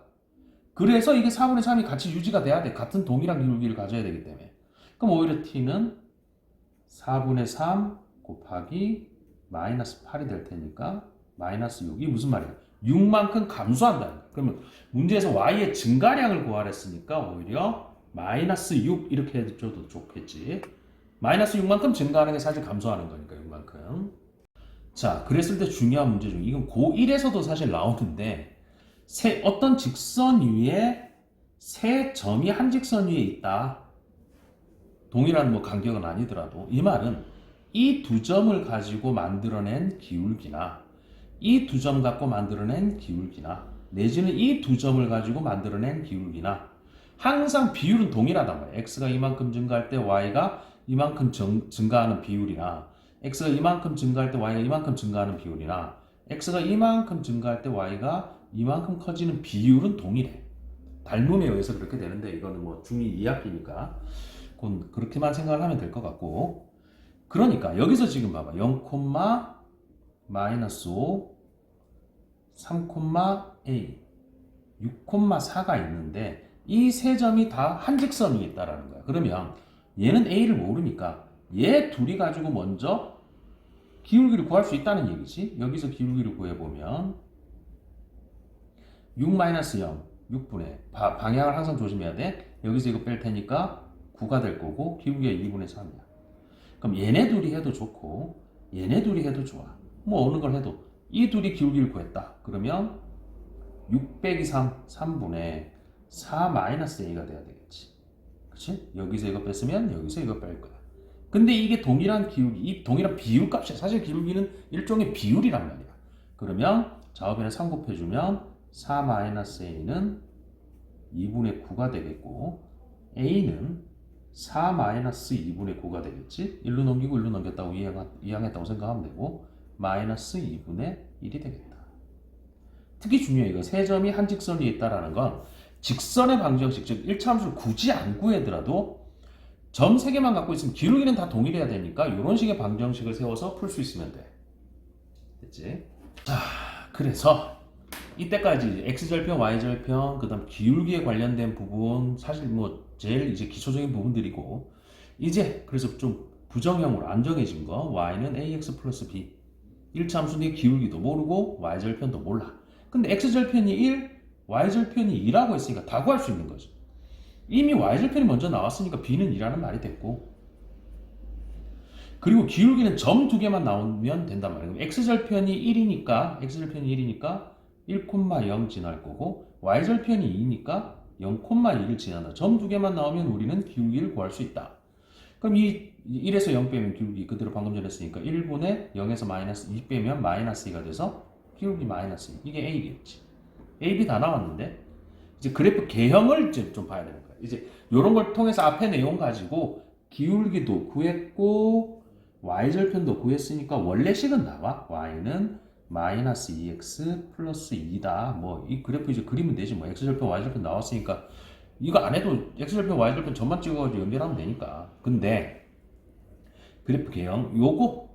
그래서 이게 4분의 3이 같이 유지가 돼야 돼. 같은 동일한 기울기를 가져야 되기 때문에. 그럼 오히려 t는 4분의 3 곱하기 마이너스 8이 될 테니까 마이너스 6이 무슨 말이야? 6만큼 감소한다는 거야. 그러면 문제에서 y의 증가량을 구하랬으니까 오히려 마이너스 6 이렇게 해줘도 좋겠지. 마이너스 6만큼 증가하는 게 사실 감소하는 거니까 6만큼. 자, 그랬을 때 중요한 문제 중 이건 고1에서도 사실 나오는데 어떤 직선 위에 세 점이 한 직선 위에 있다. 동일한 간격은 아니더라도 이 말은 이 두 점을 가지고 만들어낸 기울기나 이 두 점 갖고 만들어낸 기울기나 내지는 이 두 점을 가지고 만들어낸 기울기나 항상 비율은 동일하단 말이야. x가 이만큼 증가할 때 y가 이만큼 증가하는 비율이나 x가 이만큼 증가할 때 y가 이만큼 증가하는 비율이나 x가 이만큼 증가할 때 y가 이만큼 커지는 비율은 동일해. 닮음에 의해서 그렇게 되는데 이거는 중2 2학기니까 그렇게만 생각을 하면 될 것 같고 그러니까 여기서 지금 봐봐 0, 마이너스 5 3, a 6, 4가 있는데 이 세 점이 다 한 직선 위에 있다라는 거야. 그러면 얘는 a를 모르니까 얘 둘이 가지고 먼저 기울기를 구할 수 있다는 얘기지. 여기서 기울기를 구해보면 6 마이너스 0 6분의 방향을 항상 조심해야 돼. 여기서 이거 뺄 테니까 9가 될 거고 기울기가 2분의 3이야. 그럼 얘네 둘이 해도 좋고 얘네 둘이 해도 좋아. 어느 걸 해도 이 둘이 기울기를 구했다. 그러면 6 빼기 3 3분의 4 마이너스 a가 돼야 되겠지. 그치? 여기서 이거 뺐으면 여기서 이거 뺄 거야. 근데 이게 동일한 기울기, 이 동일한 비율값이야. 사실 기울기는 일종의 비율이란 말이야. 그러면 좌우변에 3 곱해주면 4 마이너스 a는 2분의 9가 되겠고 a는 4 마이너스 2분의 9가 되겠지. 1로 넘기고 1로 넘겼다고 이항했다고 생각하면 되고 마이너스 2분의 1이 되겠다. 특히 중요해. 이거 세 점이 한 직선 위에 있다는 건 직선의 방정식, 즉 1차 함수를 굳이 안 구해더라도 점 3개만 갖고 있으면 기울기는 다 동일해야 되니까 이런 식의 방정식을 세워서 풀 수 있으면 돼. 됐지? 자, 그래서 이때까지 x절편, y절편, 그 다음 기울기에 관련된 부분 사실 제일 이제 기초적인 부분들이고 이제 그래서 좀 부정형으로 안 정해진 거 y는 ax 플러스 b 1차 함수인데 기울기도 모르고 y절편도 몰라. 근데 x절편이 1, y절편이 2라고 했으니까 다 구할 수 있는 거지. 이미 y절편이 먼저 나왔으니까 b는 2라는 말이 됐고 그리고 기울기는 점 2개만 나오면 된단 말이에요. x절편이 1이니까 1,0 지날 거고 y절편이 2니까 0,1을 지난다. 점 2개만 나오면 우리는 기울기를 구할 수 있다. 그럼 이 1에서 0 빼면 기울기 그대로 방금 전에 했으니까 1분의 0에서 마이너스 2 빼면 마이너스 2가 돼서 기울기 마이너스 2. 이게 A겠지. A, B 다 나왔는데 이제 그래프 개형을 좀 봐야 되는 거야. 이제 이런 걸 통해서 앞에 내용 가지고 기울기도 구했고 y절편도 구했으니까 원래식은 나와. y는 마이너스 2x 플러스 2다. 뭐 이 그래프 이제 그리면 되지. 뭐 x절편 y절편 나왔으니까 이거 안 해도 x절편 y절편 전만 찍어가지고 연결하면 되니까. 근데 그래프 개형 요거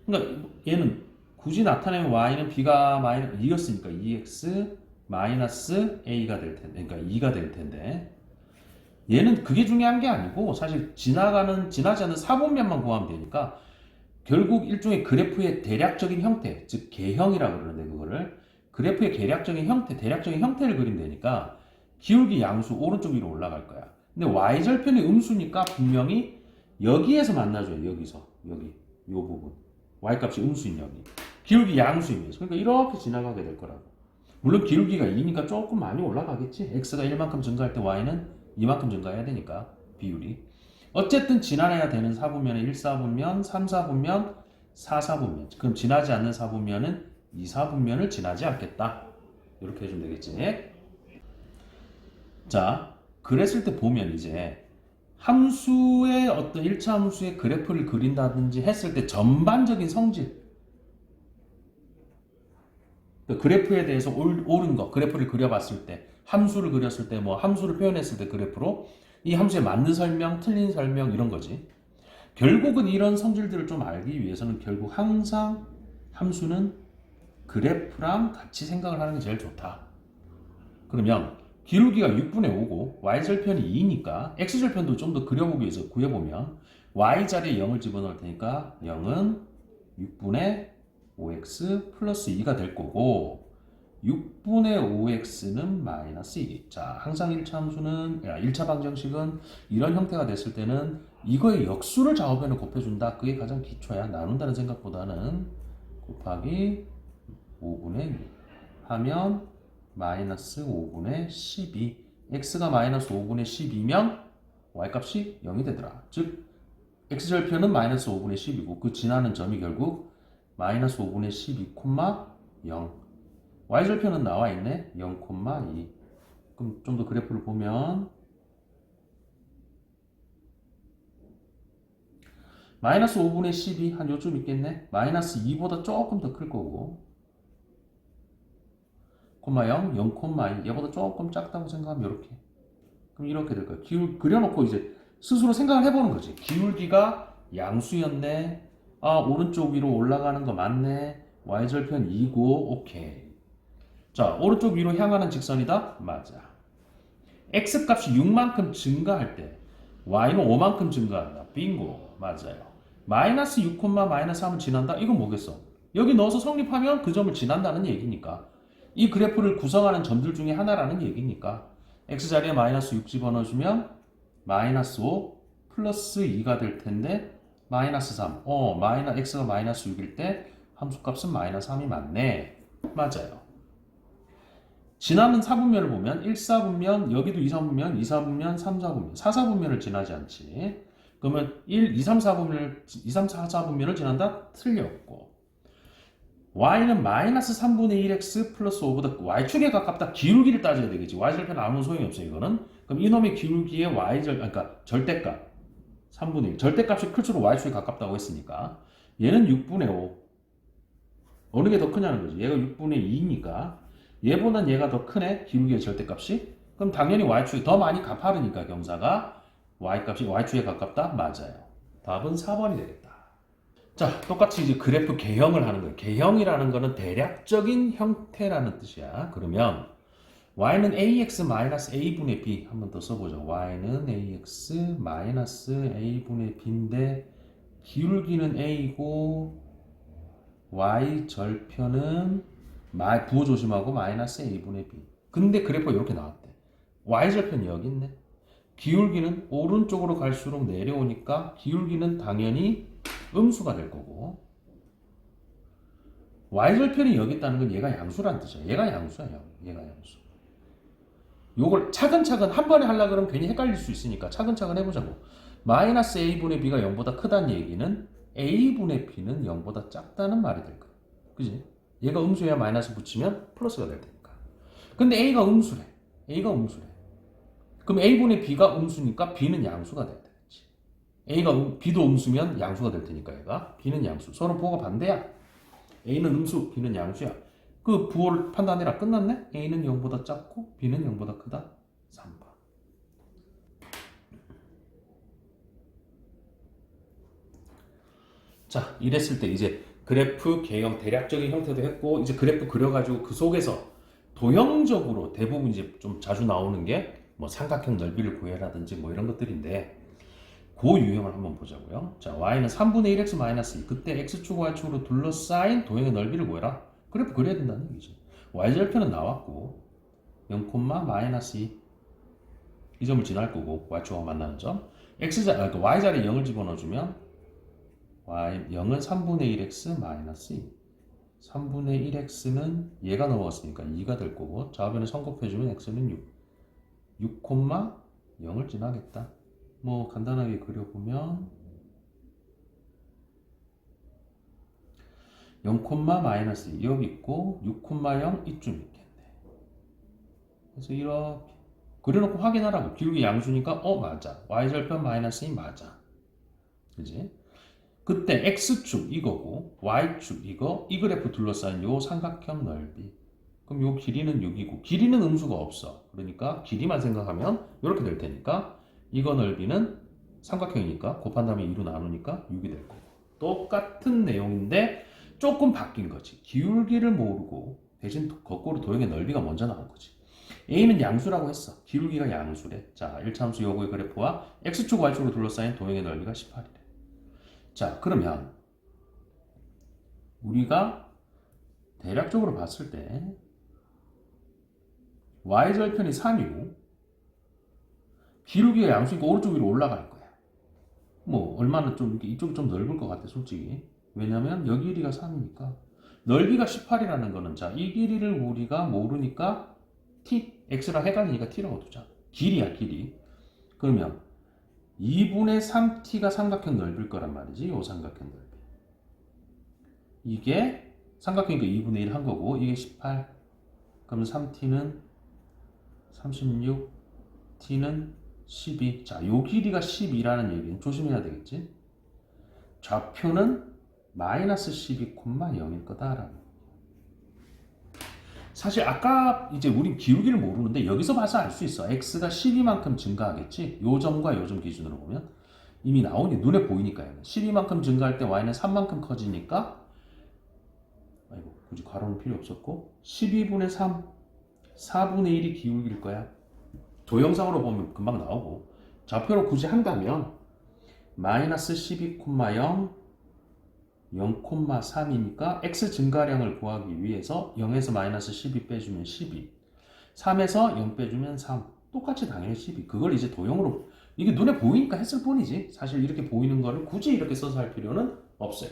그러니까 얘는 굳이 나타내면 y는 b가 마이너스 2였으니까 2x 마이너스 a가 될 텐데, 그러니까 2가 될 텐데 얘는 그게 중요한 게 아니고 사실 지나지 않는 사분면만 구하면 되니까 결국 일종의 그래프의 대략적인 형태, 즉 개형이라고 그러는데 그거를 그래프의 대략적인 형태를 그리면 되니까 기울기 양수 오른쪽 위로 올라갈 거야. 근데 y절편이 음수니까 분명히 여기에서 만나줘요. 여기서 여기 요 부분 y값이 음수인 여기 기울기 양수이면서 그러니까 이렇게 지나가게 될 거라고. 물론 기울기가 2니까 조금 많이 올라가겠지. x가 1만큼 증가할 때 y는 2만큼 증가해야 되니까 비율이. 어쨌든 지나야 되는 사분면은 1, 4분면, 3, 4분면, 4, 4분면. 그럼 지나지 않는 사분면은 2, 4분면을 지나지 않겠다. 이렇게 해주면 되겠지. 자, 그랬을 때 보면 이제 함수의 어떤 1차 함수의 그래프를 그린다든지 했을 때 전반적인 성질, 그래프에 대해서 옳은 거, 그래프를 그려봤을 때, 함수를 그렸을 때, 뭐 함수를 표현했을 때 그래프로 이 함수에 맞는 설명, 틀린 설명 이런 거지. 결국은 이런 성질들을 좀 알기 위해서는 결국 항상 함수는 그래프랑 같이 생각을 하는 게 제일 좋다. 그러면 기울기가 6분의 5고 y절편이 2니까 x절편도 좀 더 그려보기 위해서 구해보면 y자리에 0을 집어넣을 테니까 0은 6분의 5x 플러스 2가 될 거고 6분의 5x는 마이너스 2. 자, 항상 1차 함수는 1차 방정식은 이런 형태가 됐을 때는 이거의 역수를 좌우변을 곱해준다. 그게 가장 기초야. 나눈다는 생각보다는 곱하기 5분의 2 하면 마이너스 5분의 12. x가 마이너스 5분의 12면 y값이 0이 되더라. 즉 x절편은 마이너스 5분의 10이고 그 지나는 점이 결국 마이너스 5분의 12, 0. y절편은 나와 있네. 0,2. 그럼 좀 더 그래프를 보면 마이너스 5분의 12 한 요쯤 있겠네. 마이너스 2보다 조금 더 클 거고 0, 0,2 얘보다 조금 작다고 생각하면 이렇게. 그럼 이렇게 될 거야. 그려놓고 이제 스스로 생각을 해보는 거지. 기울기가 양수였네. 아, 오른쪽 위로 올라가는 거 맞네. y절편 2고 오케이. 자, 오른쪽 위로 향하는 직선이다? 맞아. x값이 6만큼 증가할 때 y는 5만큼 증가한다. 빙고. 맞아요. 마이너스 6, 마이너스 3을 지난다? 이건 뭐겠어? 여기 넣어서 성립하면 그 점을 지난다는 얘기니까. 이 그래프를 구성하는 점들 중에 하나라는 얘기니까. x자리에 마이너스 6 집어넣어주면 마이너스 5 플러스 2가 될 텐데 마이너스 3. x가 마이너스 6일 때 함수값은 마이너스 3이 맞네. 맞아요. 지나는 4분면을 보면 1, 4분면, 여기도 2, 3분면, 2, 4분면, 3, 4분면, 4, 4분면을 지나지 않지. 그러면 1, 2, 3, 4, 4분면을 지난다? 틀렸고. y는 마이너스 3분의 1x 플러스 5보다 y축에 가깝다. 기울기를 따져야 되겠지. y절편 아무 소용이 없어요, 이거는. 그럼 이놈의 기울기의 그러니까 절대값. 3분의 1. 절대값이 클수록 y축에 가깝다고 했으니까. 얘는 6분의 5. 어느 게 더 크냐는 거지. 얘가 6분의 2니까. 얘보단 얘가 더 크네. 기울기의 절대값이. 그럼 당연히 y축이 더 많이 가파르니까 경사가 y값이 y축에 가깝다? 맞아요. 답은 4번이 되겠다. 자, 똑같이 이제 그래프 개형을 하는 거예요. 개형이라는 거는 대략적인 형태라는 뜻이야. 그러면 y는 ax-a분의 b 한 번 더 써보죠. y는 ax-a분의 b인데 기울기는 a이고 y절편은 부호 조심하고 마이너스 a분의 b. 근데 그래프가 이렇게 나왔대. y절편이 여기 있네. 기울기는 오른쪽으로 갈수록 내려오니까 기울기는 당연히 음수가 될 거고 y절편이 여기 있다는 건 얘가 양수란 뜻이야. 얘가 양수야. 얘가 양수. 요걸 차근차근 한 번에 하려고 그러면 괜히 헷갈릴 수 있으니까 차근차근 해보자고. 마이너스 a분의 b가 0보다 크다는 얘기는 a분의 b는 0보다 작다는 말이 될 거야. 그지? 얘가 음수야 마이너스 붙이면 플러스가 될 테니까. 근데 a가 음수래. 그럼 a분의 b가 음수니까 b는 양수가 돼야 되겠지. B도 음수면 양수가 될 테니까 얘가 B는 양수. 서로 부호가 반대야. A는 음수, B는 양수야. 그 부호를 판단해라. 끝났네? A는 0보다 작고 B는 0보다 크다. 3번. 자, 이랬을 때 이제 그래프 개형 대략적인 형태도 했고 이제 그래프 그려가지고 그 속에서 도형적으로 대부분 이제 좀 자주 나오는 게 뭐 삼각형 넓이를 구해라든지 뭐 이런 것들인데 그 유형을 한번 보자고요. 자, y는 3분의 1x 마이너스 2. 그때 x축, y축으로 둘러싸인 도형의 넓이를 구해라. 그래프 그려야 된다는 얘기죠. y절편은 나왔고 0, 마이너스 2. 이 점을 지날 거고 y축하고 만나는 점. 그러니까 y자리에 0을 집어넣어주면 y 0은 3분의 1x 마이너스 2. 3분의 1x는 얘가 넘어갔으니까 2가 될 거고 좌변에 성곱해주면 x는 6. 0을 지나겠다. 뭐 간단하게 그려보면 0, 마이너스 2 여기 있고 6,0 이쯤 있겠네. 그래서 이렇게 그려놓고 확인하라고. 기울기 양수니까 맞아. y절편 마이너스 2 맞아. 그지? 그때 x축 이거고 y축 이거 이 그래프 둘러싸인 요 삼각형 넓이. 그럼 요 길이는 6이고 길이는 음수가 없어. 그러니까 길이만 생각하면 이렇게 될 테니까 이거 넓이는 삼각형이니까 곱한 다음에 2로 나누니까 6이 될 거고. 똑같은 내용인데 조금 바뀐 거지. 기울기를 모르고 대신 거꾸로 도형의 넓이가 먼저 나온 거지. A는 양수라고 했어. 기울기가 양수래. 자, 1차함수 요구의 그래프와 x축, y축으로 둘러싸인 도형의 넓이가 18이래. 자, 그러면 우리가 대략적으로 봤을 때 y절편이 3이고 기울기가 양수니까 오른쪽 위로 올라갈 거야. 뭐 얼마나 좀 이쪽이 좀 넓을 것 같아 솔직히. 왜냐면 여기 길이가 3이니까 넓이가 18이라는 거는 자, 이 길이를 우리가 모르니까 t, x랑 헷갈리니까 t라고 두자. 길이야 길이. 그러면 2분의 3t가 삼각형 넓일 거란 말이지. 요 삼각형 넓이. 이게 삼각형이니까 2분의 1 한 거고 이게 18. 그러면 3t는 36, t는 12. 자, 요 길이가 12라는 얘기는 조심해야 되겠지. 좌표는 마이너스 12,0일 거다라는. 사실 아까 이제 우린 기울기를 모르는데 여기서 봐서 알 수 있어. x가 12만큼 증가하겠지. 요 점과 요 점 기준으로 보면 이미 나오니 눈에 보이니까요. 12만큼 증가할 때 y는 3만큼 커지니까 아이고 굳이 괄호는 필요 없었고 12분의 3 4분의 1이 기울기일 거야. 도형상으로 보면 금방 나오고 좌표로 굳이 한다면 마이너스 12,0 0,3이니까 x 증가량을 구하기 위해서 0에서 마이너스 12 빼주면 12 3에서 0 빼주면 3 똑같이 당연히 12 그걸 이제 도형으로 이게 눈에 보이니까 했을 뿐이지 사실 이렇게 보이는 거를 굳이 이렇게 써서 할 필요는 없어요.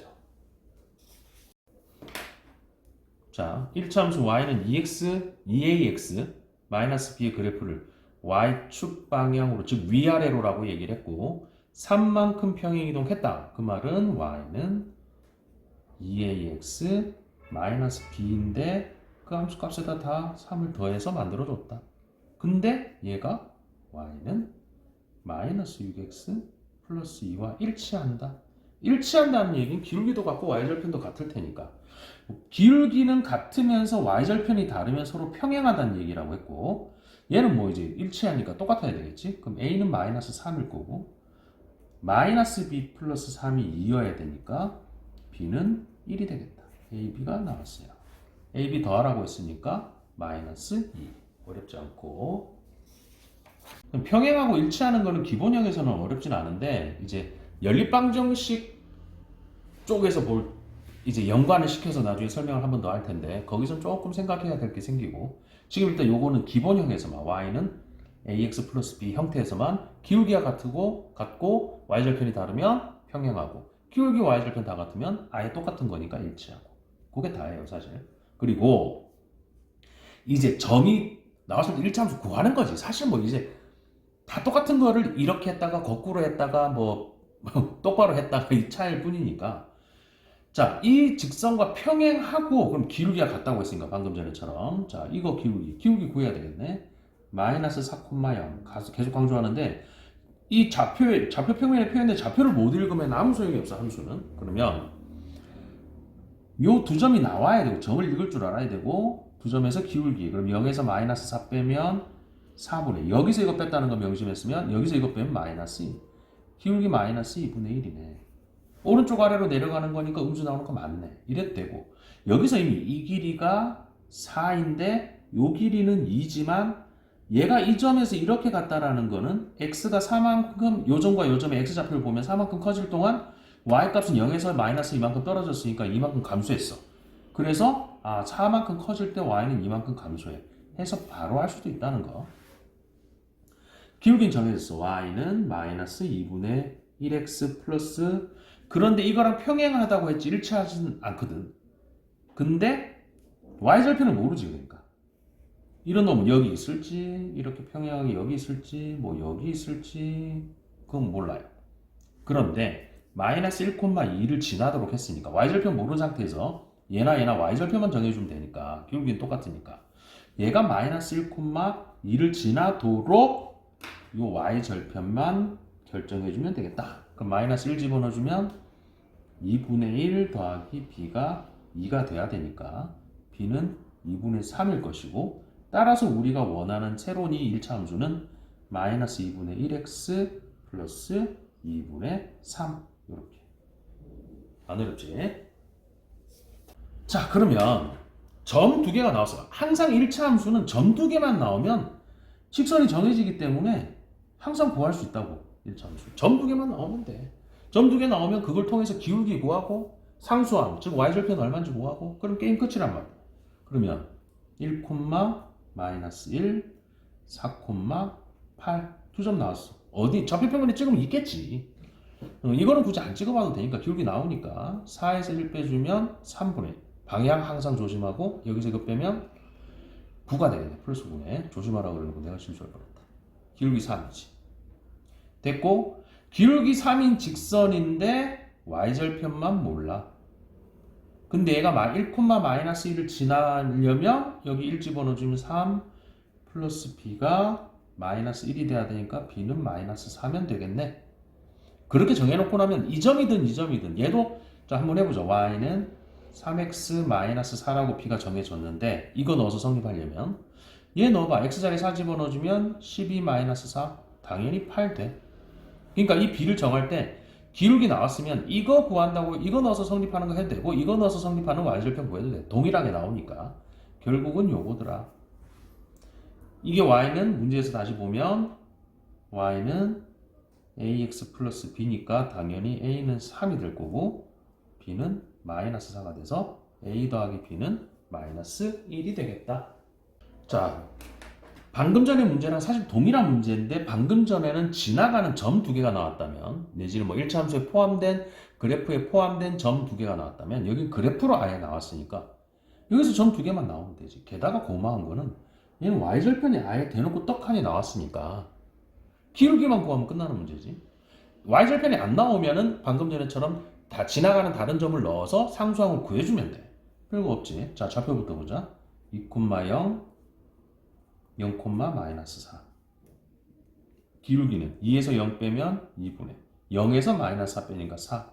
자, 1차 함수 y는 2ax 마이너스 b의 그래프를 y축 방향으로 즉 위아래로라고 얘기를 했고 3만큼 평행 이동했다. 그 말은 y는 2ax 마이너스 b인데 그 함수 값에다 다 3을 더해서 만들어줬다. 근데 얘가 y는 마이너스 6x 플러스 2와 일치한다. 일치한다는 얘기는 기울기도 같고 y절편도 같을 테니까 기울기는 같으면서 y절편이 다르면 서로 평행하다는 얘기라고 했고 얘는 뭐 이제 일치하니까 똑같아야 되겠지. 그럼 a는 마이너스 3일 거고 마이너스 b 플러스 3이 2여야 되니까 b는 1이 되겠다. a, b가 나왔어요. a, b 더하라고 했으니까 마이너스 2 어렵지 않고 그럼 평행하고 일치하는 거는 기본형에서는 어렵진 않은데 이제 연립방정식 쪽에서 이제 연관을 시켜서 나중에 설명을 한 번 더 할 텐데 거기서 조금 생각해야 될 게 생기고 지금 일단 요거는 기본형에서만 y는 ax 플러스 b 형태에서만 기울기가 같고 y절편이 다르면 평행하고 기울기 y절편 다 같으면 아예 똑같은 거니까 일치하고 그게 다예요 사실. 그리고 이제 점이 나왔을 때 일차함수 구하는 거지. 사실 뭐 이제 다 똑같은 거를 이렇게 했다가 거꾸로 했다가 뭐 똑바로 했다가 이 차이일 뿐이니까 자, 이 직선과 평행하고 그럼 기울기가 같다고 했으니까 방금 전에처럼 자, 이거 기울기 구해야 되겠네. 마이너스 4,0 계속 강조하는데 이 좌표 평면에 표현된 좌표를 못 읽으면 아무 소용이 없어, 함수는. 그러면 요 두 점이 나와야 되고, 점을 읽을 줄 알아야 되고, 두 점에서 기울기. 그럼 0에서 마이너스 4 빼면 4분의 2. 여기서 이거 뺐다는 거 명심했으면 여기서 이거 빼면 마이너스 2. 기울기 마이너스 2분의 1이네. 오른쪽 아래로 내려가는 거니까 음수 나오는 거 맞네. 이래도 되고. 여기서 이미 이 길이가 4인데 요 길이는 2지만 얘가 이 점에서 이렇게 갔다라는 거는 x가 4만큼 요 점과 요 점의 x좌표를 보면 4만큼 커질 동안 y값은 0에서 마이너스 2만큼 떨어졌으니까 이만큼 감소했어. 그래서 4만큼 커질 때 y는 이만큼 감소해. 해서 바로 할 수도 있다는 거. 기울기는 정해졌어. y는 마이너스 2분의 1x 플러스, 그런데 이거랑 평행하다고 했지 일치하지는 않거든. 근데 y절편을 모르지. 그러니까 이런 놈은 여기 있을지, 이렇게 평행하게 여기 있을지, 뭐 여기 있을지 그건 몰라요. 그런데 마이너스 1,2를 지나도록 했으니까 y절편 모르는 상태에서 얘나 y절편만 정해주면 되니까 기울기는 똑같으니까 얘가 마이너스 1,2를 지나도록 요 y절편만 결정해주면 되겠다. 그럼 마이너스 1 집어넣어주면 2분의 1 더하기 b가 2가 돼야 되니까 b는 2분의 3일 것이고, 따라서 우리가 원하는 새로운 이 1차 함수는 마이너스 2분의 1x 플러스 2분의 3. 이렇게. 안 어렵지? 자, 그러면 점 두 개가 나왔어요. 항상 1차 함수는 점 두 개만 나오면 직선이 정해지기 때문에 항상 구할 수 있다고. 1차 함수. 점 두 개만 나오면 돼. 점 두 개 나오면 그걸 통해서 기울기 구하고 상수함, 즉 y절편 얼마인지 구하고, 그럼 게임 끝이란 말이야. 그러면 1, 마이너스 1, 4, 8 두 점 나왔어. 어디 좌표평면에 찍으면 있겠지. 이거는 굳이 안 찍어봐도 되니까 기울기 나오니까 4에서 1 빼주면 3분의 방향 항상 조심하고, 여기서 이거 빼면 9가 되겠네. 플러스 9네. 조심하라고 그러고 내가 실수할 뻔했다. 기울기 3이지. 됐고, 기울기 3인 직선인데 y절편만 몰라. 근데 얘가 1, 마이너스 1을 지나려면 여기 1 집어넣어주면 3 플러스 b가 마이너스 1이 돼야 되니까 b는 마이너스 4면 되겠네. 그렇게 정해놓고 나면 이 점이든 이 점이든 얘도 자 한번 해보죠. y는 3x 마이너스 4라고 b가 정해졌는데 이거 넣어서 성립하려면 얘 넣어봐. x자리에 4 집어넣어주면 12 마이너스 4 당연히 8 돼. 그러니까 이 b를 정할 때 기울기 나왔으면 이거 구한다고 이거 넣어서 성립하는 거 해도 되고 이거 넣어서 성립하는 y절편 구해도 돼. 동일하게 나오니까 결국은 요거더라. 이게 y는 문제에서 다시 보면 y는 ax 플러스 b니까 당연히 a는 3이 될 거고 b는 마이너스 4가 돼서 a 더하기 b는 마이너스 1이 되겠다. 자, 방금 전의 문제랑 사실 동일한 문제인데 방금 전에는 지나가는 점 두 개가 나왔다면, 내지는 뭐 1차 함수에 포함된 그래프에 포함된 점 두 개가 나왔다면, 여기 그래프로 아예 나왔으니까 여기서 점 두 개만 나오면 되지. 게다가 고마운 거는 얘는 y절편이 아예 대놓고 떡하니 나왔으니까 기울기만 구하면 끝나는 문제지. y절편이 안 나오면은 방금 전에처럼 다 지나가는 다른 점을 넣어서 상수항을 구해주면 돼. 별거 없지. 자, 좌표부터 보자. 2,0 0, 마이너스 4. 기울기는 2에서 0 빼면 2분의 0에서 마이너스 4 빼니까 4.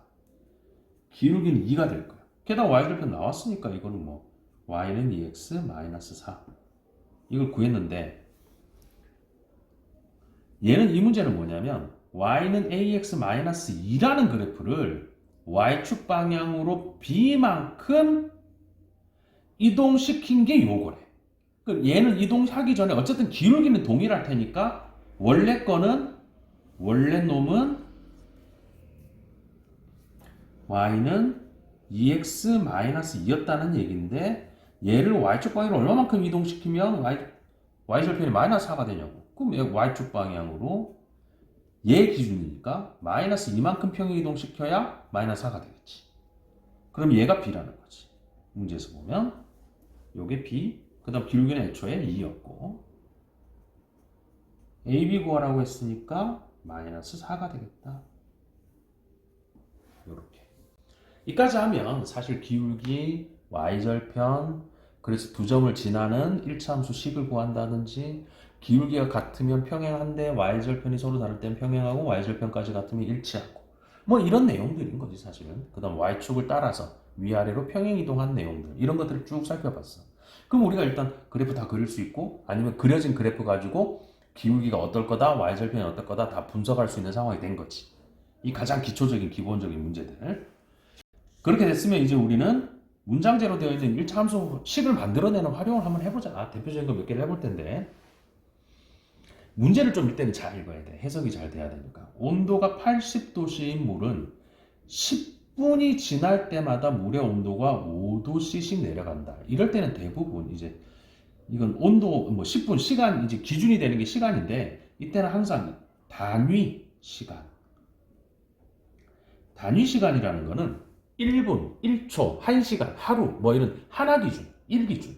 기울기는 2가 될 거야. 게다가 y절편 나왔으니까 이거는 뭐 y는 2x 마이너스 4. 이걸 구했는데 얘는 이 문제는 뭐냐면 y는 ax 마이너스 2라는 그래프를 y축 방향으로 b만큼 이동시킨 게 요거래. 얘는 이동하기 전에 어쨌든 기울기는 동일할 테니까 원래 놈은 y는 2x-2였다는 얘기인데 얘를 y축 방향으로 얼마만큼 이동시키면 y절편이 마이너스 4가 되냐고. 그럼 얘 y축 방향으로 얘 기준이니까 마이너스 2만큼 평행 이동시켜야 마이너스 4가 되겠지. 그럼 얘가 b라는 거지. 문제에서 보면 요게 b, 그 다음 기울기는 애초에 2였고 AB 구하라고 했으니까 마이너스 4가 되겠다. 이렇게. 이까지 하면 사실 기울기, y절편, 그래서 두 점을 지나는 1차 함수 식을 구한다든지 기울기가 같으면 평행한데 y절편이 서로 다를 땐 평행하고 y절편까지 같으면 일치하고 뭐 이런 내용들인 거지 사실은. 그 다음 y축을 따라서 위아래로 평행 이동한 내용들 이런 것들을 쭉 살펴봤어. 그럼 우리가 일단 그래프 다 그릴 수 있고 아니면 그려진 그래프 가지고 기울기가 어떨 거다 y절편이 어떨 거다 다 분석할 수 있는 상황이 된 거지. 이 가장 기초적인 기본적인 문제들. 그렇게 됐으면 이제 우리는 문장제로 되어 있는 1차 함수 식을 만들어내는 활용을 한번 해보자. 대표적인 거 몇 개를 해볼 텐데 문제를 좀 이때는 잘 읽어야 돼. 해석이 잘 돼야 되니까. 온도가 80도씨인 물은 10분이 지날 때마다 물의 온도가 5도씨씩 내려간다. 이럴 때는 대부분 이제 이건 온도 뭐 10분 시간 이제 기준이 되는 게 시간인데 이때는 항상 단위 시간. 단위 시간이라는 거는 1분, 1초, 1시간, 하루 뭐 이런 하나 기준, 1기준.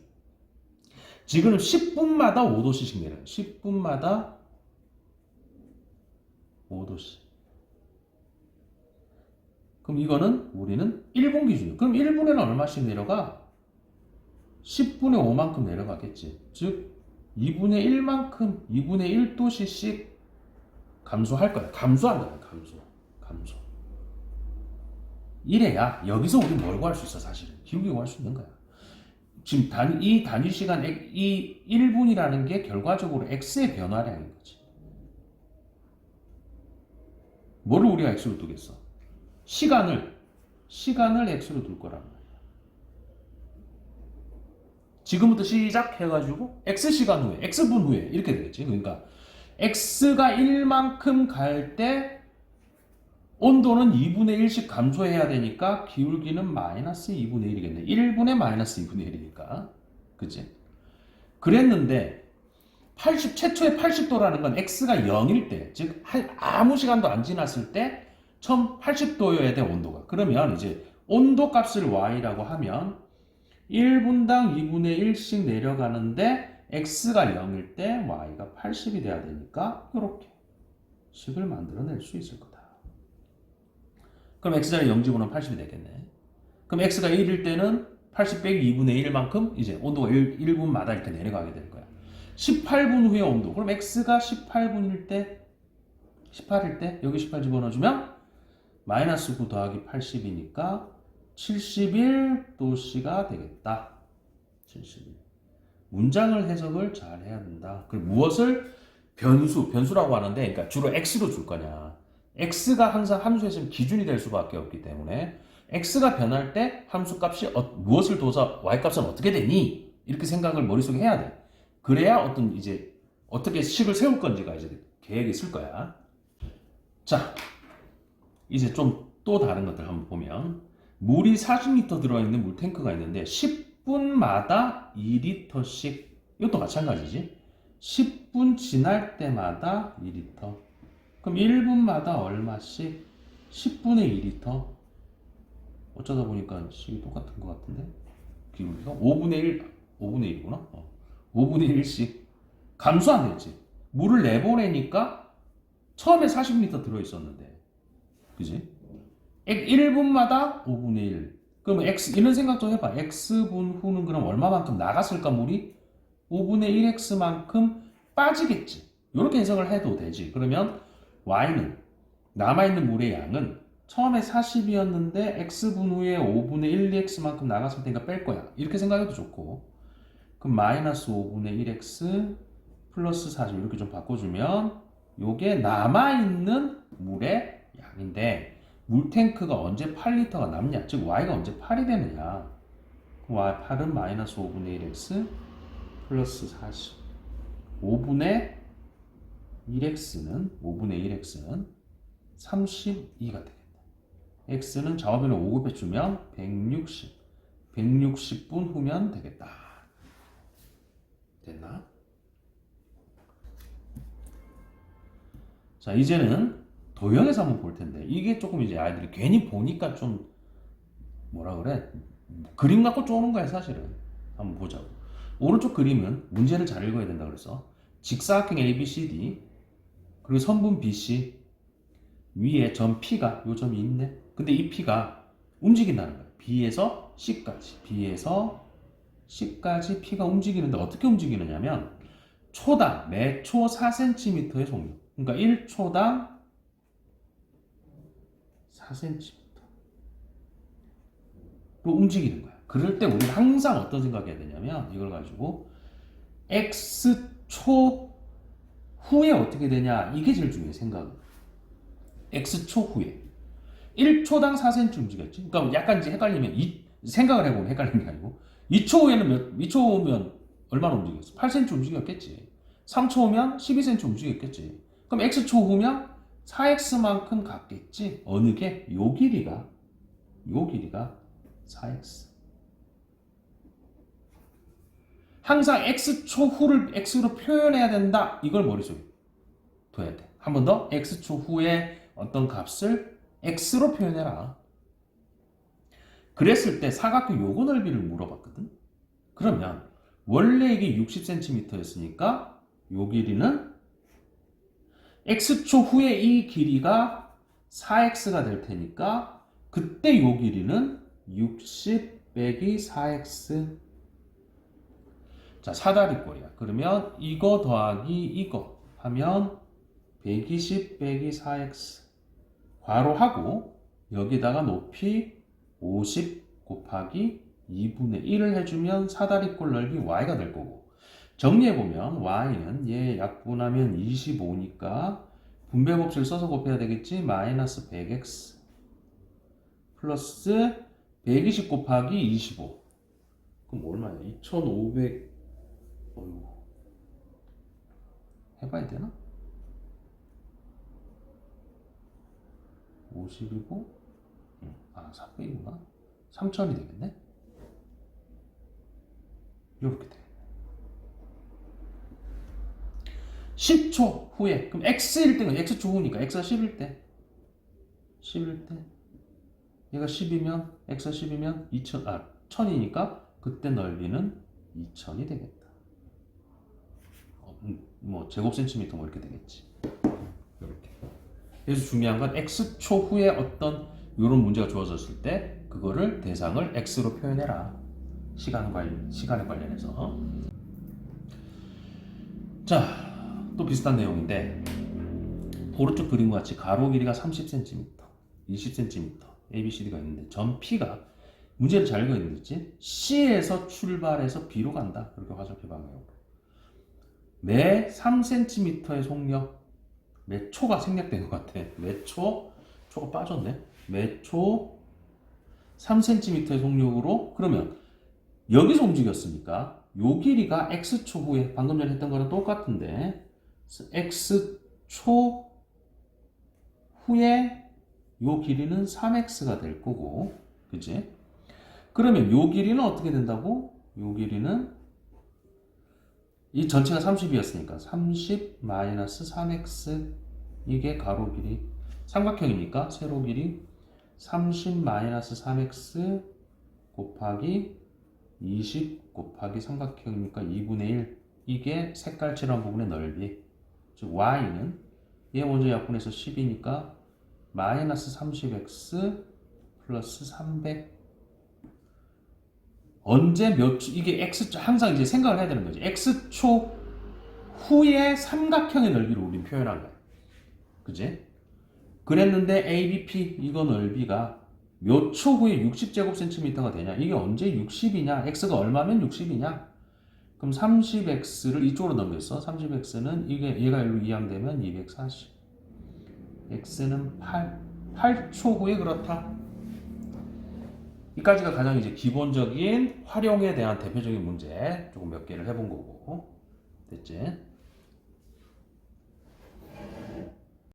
지금은 10분마다 5도씩 내려요. 10분마다 5도씩. 그럼 이거는 우리는 1분 기준이에요. 그럼 1분에는 얼마씩 내려가? 10분의 5만큼 내려가겠지. 즉 2분의 1만큼 2분의 1도씩 감소할 거야. 감소한다. 감소. 이래야 여기서 우리 뭘 구할 수 있어 사실은. 기울기 구할 수 있는 거야. 지금 이 단위 시간 이 1분이라는 게 결과적으로 x의 변화량인 거지. 뭐를 우리가 x로 두겠어? 시간을 x로 둘 거란 말이야. 지금부터 시작해가지고 x시간 후에 x분 후에 이렇게 되겠지. 그러니까 x가 1만큼 갈 때 온도는 2분의 1씩 감소해야 되니까 기울기는 마이너스 2분의 1이겠네. 1분의 마이너스 2분의 1이니까. 그치? 그랬는데 최초의 80도라는 건 x가 0일 때, 즉 아무 시간도 안 지났을 때 처음 80도여야 돼 온도가. 그러면 이제 온도 값을 y라고 하면 1분당 2분의 1씩 내려가는데 x가 0일 때 y가 80이 돼야 되니까 이렇게 식을 만들어낼 수 있을 거다. 그럼 x자리 0 집어넣으면 80이 되겠네. 그럼 x가 1일 때는 80 빼기 2분의 1만큼 이제 온도가 1분마다 이렇게 내려가게 될 거야. 18분 후의 온도. 그럼 x가 18분일 때 18일 때 여기 18 집어넣어주면 마이너스 9 더하기 80이니까 71도씨가 되겠다. 71. 문장을 해석을 잘 해야 된다. 그리고 무엇을 변수라고 하는데 그러니까 주로 x로 줄 거냐. x가 항상 함수에서 기준이 될 수밖에 없기 때문에 x가 변할 때 함수값이 무엇을 둬서 y값은 어떻게 되니? 이렇게 생각을 머릿속에 해야 돼. 그래야 어떻게 식을 세울 건지가 이제 계획이 있을 거야. 자, 이제 좀 또 다른 것들 한번 보면 물이 40리터 들어있는 물탱크가 있는데 10분마다 2리터씩 이것도 마찬가지지. 10분 지날 때마다 2리터. 그럼 1분마다 얼마씩? 10분의 2리터. 어쩌다 보니까 식이 똑같은 것 같은데? 기울기가 5분의 1이구나. 5분의 1씩. 감소 안 됐지. 물을 내보내니까 처음에 40리터 들어있었는데. 그지? 1분마다 5분의 1. 그럼 이런 생각 좀 해봐. x분 후는 그럼 얼마만큼 나갔을까, 물이? 5분의 1x만큼 빠지겠지. 이렇게 해석을 해도 되지. 그러면 y는 남아있는 물의 양은 처음에 40이었는데 x분 후에 5분의 1x만큼 나갔을 테니까 뺄 거야. 이렇게 생각해도 좋고. 그럼 마이너스 5분의 1x 플러스 40 이렇게 좀 바꿔주면 요게 남아있는 물의 양인데 물탱크가 언제 8리터가 남냐? 즉 y가 언제 8이 되느냐? y8은 마이너스 5분의 1x 플러스 40 5분의 1x는 32가 되겠다. x는 좌우변을 5곱해 주면 160분 후면 되겠다. 됐나? 자, 이제는 도형에서 한번 볼 텐데 이게 조금 이제 아이들이 괜히 보니까 좀 뭐라 그래? 그림 갖고 쪼는 거야 사실은. 한번 보자고. 오른쪽 그림은 문제를 잘 읽어야 된다 그래서 직사각형 ABCD 그리고 선분 BC 위에 점 P가 요 점이 있네. 근데 이 P가 움직인다는 거야. B에서 C까지 P가 움직이는데 어떻게 움직이느냐면 초당 매초 4cm의 속력. 그러니까 1초당 4cm로 움직이는 거야. 그럴 때 우리는 항상 어떤 생각해야 되냐면 이걸 가지고 x초 후에 어떻게 되냐, 이게 제일 중요해. 생각은 x초 후에 1초당 4cm 움직였지. 그러니까 약간 이제 헷갈리면 생각을 해보면 헷갈리는 게 아니고 2초 후에는 2초 후면 얼마나 움직였어? 8cm 움직였겠지. 3초 후면 12cm 움직였겠지. 그럼 x초 후면 4x만큼 갔겠지. 어느 게? 요 길이가 4x. 항상 x초 후를 x로 표현해야 된다. 이걸 머릿속에 둬야 돼. 한 번 더. x초 후에 어떤 값을 x로 표현해라. 그랬을 때 사각형 요거 넓이를 물어봤거든. 그러면 원래 이게 60cm였으니까 요 길이는 x초 후에 이 길이가 4x가 될 테니까 그때 요 길이는 60 빼기 4x. 자, 사다리꼴이야. 그러면 이거 더하기 이거 하면 120 빼기 4x. 괄호하고 여기다가 높이 50 곱하기 2분의 1을 해주면 사다리꼴 넓이 y가 될 거고, 정리해보면 y는 얘 약분하면 25니까 분배법칙을 써서 곱해야 되겠지. 마이너스 100x 플러스 120 곱하기 25. 그럼 얼마야? 2500. 어휴, 해봐야 되나? 50이고 400이구나. 3000이 되겠네. 이렇게 돼. 10초 후에, 그럼 x일 때는 x초 후니까 x가 10일 때 얘가 10이면 x가 10이면 1000이니까 그때 넓이는 2000이 되겠다. 뭐 제곱 센티미터 뭐 이렇게 되겠지. 이렇게. 그래서 중요한 건 x초 후에 어떤 이런 문제가 주어졌을 때 그거를 대상을 x로 표현해라. 시간에 관련해서. 자, 또 비슷한 내용인데 오른쪽 그림과 같이 가로 길이가 30cm, 20cm ABCD가 있는데 점 P가 문제를 잘 그려있지. C에서 출발해서 B로 간다. 그렇게 화살표방향으로. 매 3cm의 속력, 매 초가 생략된 것 같아. 매 초, 초가 빠졌네. 매 초 3cm의 속력으로, 그러면 여기서 움직였으니까 요 길이가 x초 후에 방금 전에 했던 거랑 똑같은데 x초 후에 요 길이는 3x가 될 거고, 그치? 그러면 요 길이는 어떻게 된다고? 요 길이는 이 전체가 30이었으니까 30 마이너스 3x, 이게 가로 길이. 삼각형이니까 세로 길이 30 마이너스 3x 곱하기 20 곱하기 삼각형이니까 2분의 1. 이게 색깔 칠한 부분의 넓이. 즉 y는 얘 먼저 약분해서 10이니까 마이너스 30x 플러스 300. 언제 몇 초, 이게 x초, 항상 이제 생각을 해야 되는 거지. x초 후에 삼각형의 넓이를 우린 표현한 거야. 그지? 그랬는데 ABP 이거 넓이가 몇 초 후에 60제곱센티미터가 되냐? 이게 언제 60이냐? x가 얼마면 60이냐? 그럼 30x를 이쪽으로 넘겼어. 30x는 이게 얘가 일로 이항되면 240. x는 8초 후에 그렇다. 이까지가 가장 이제 기본적인 활용에 대한 대표적인 문제 조금 몇 개를 해본 거고. 됐지?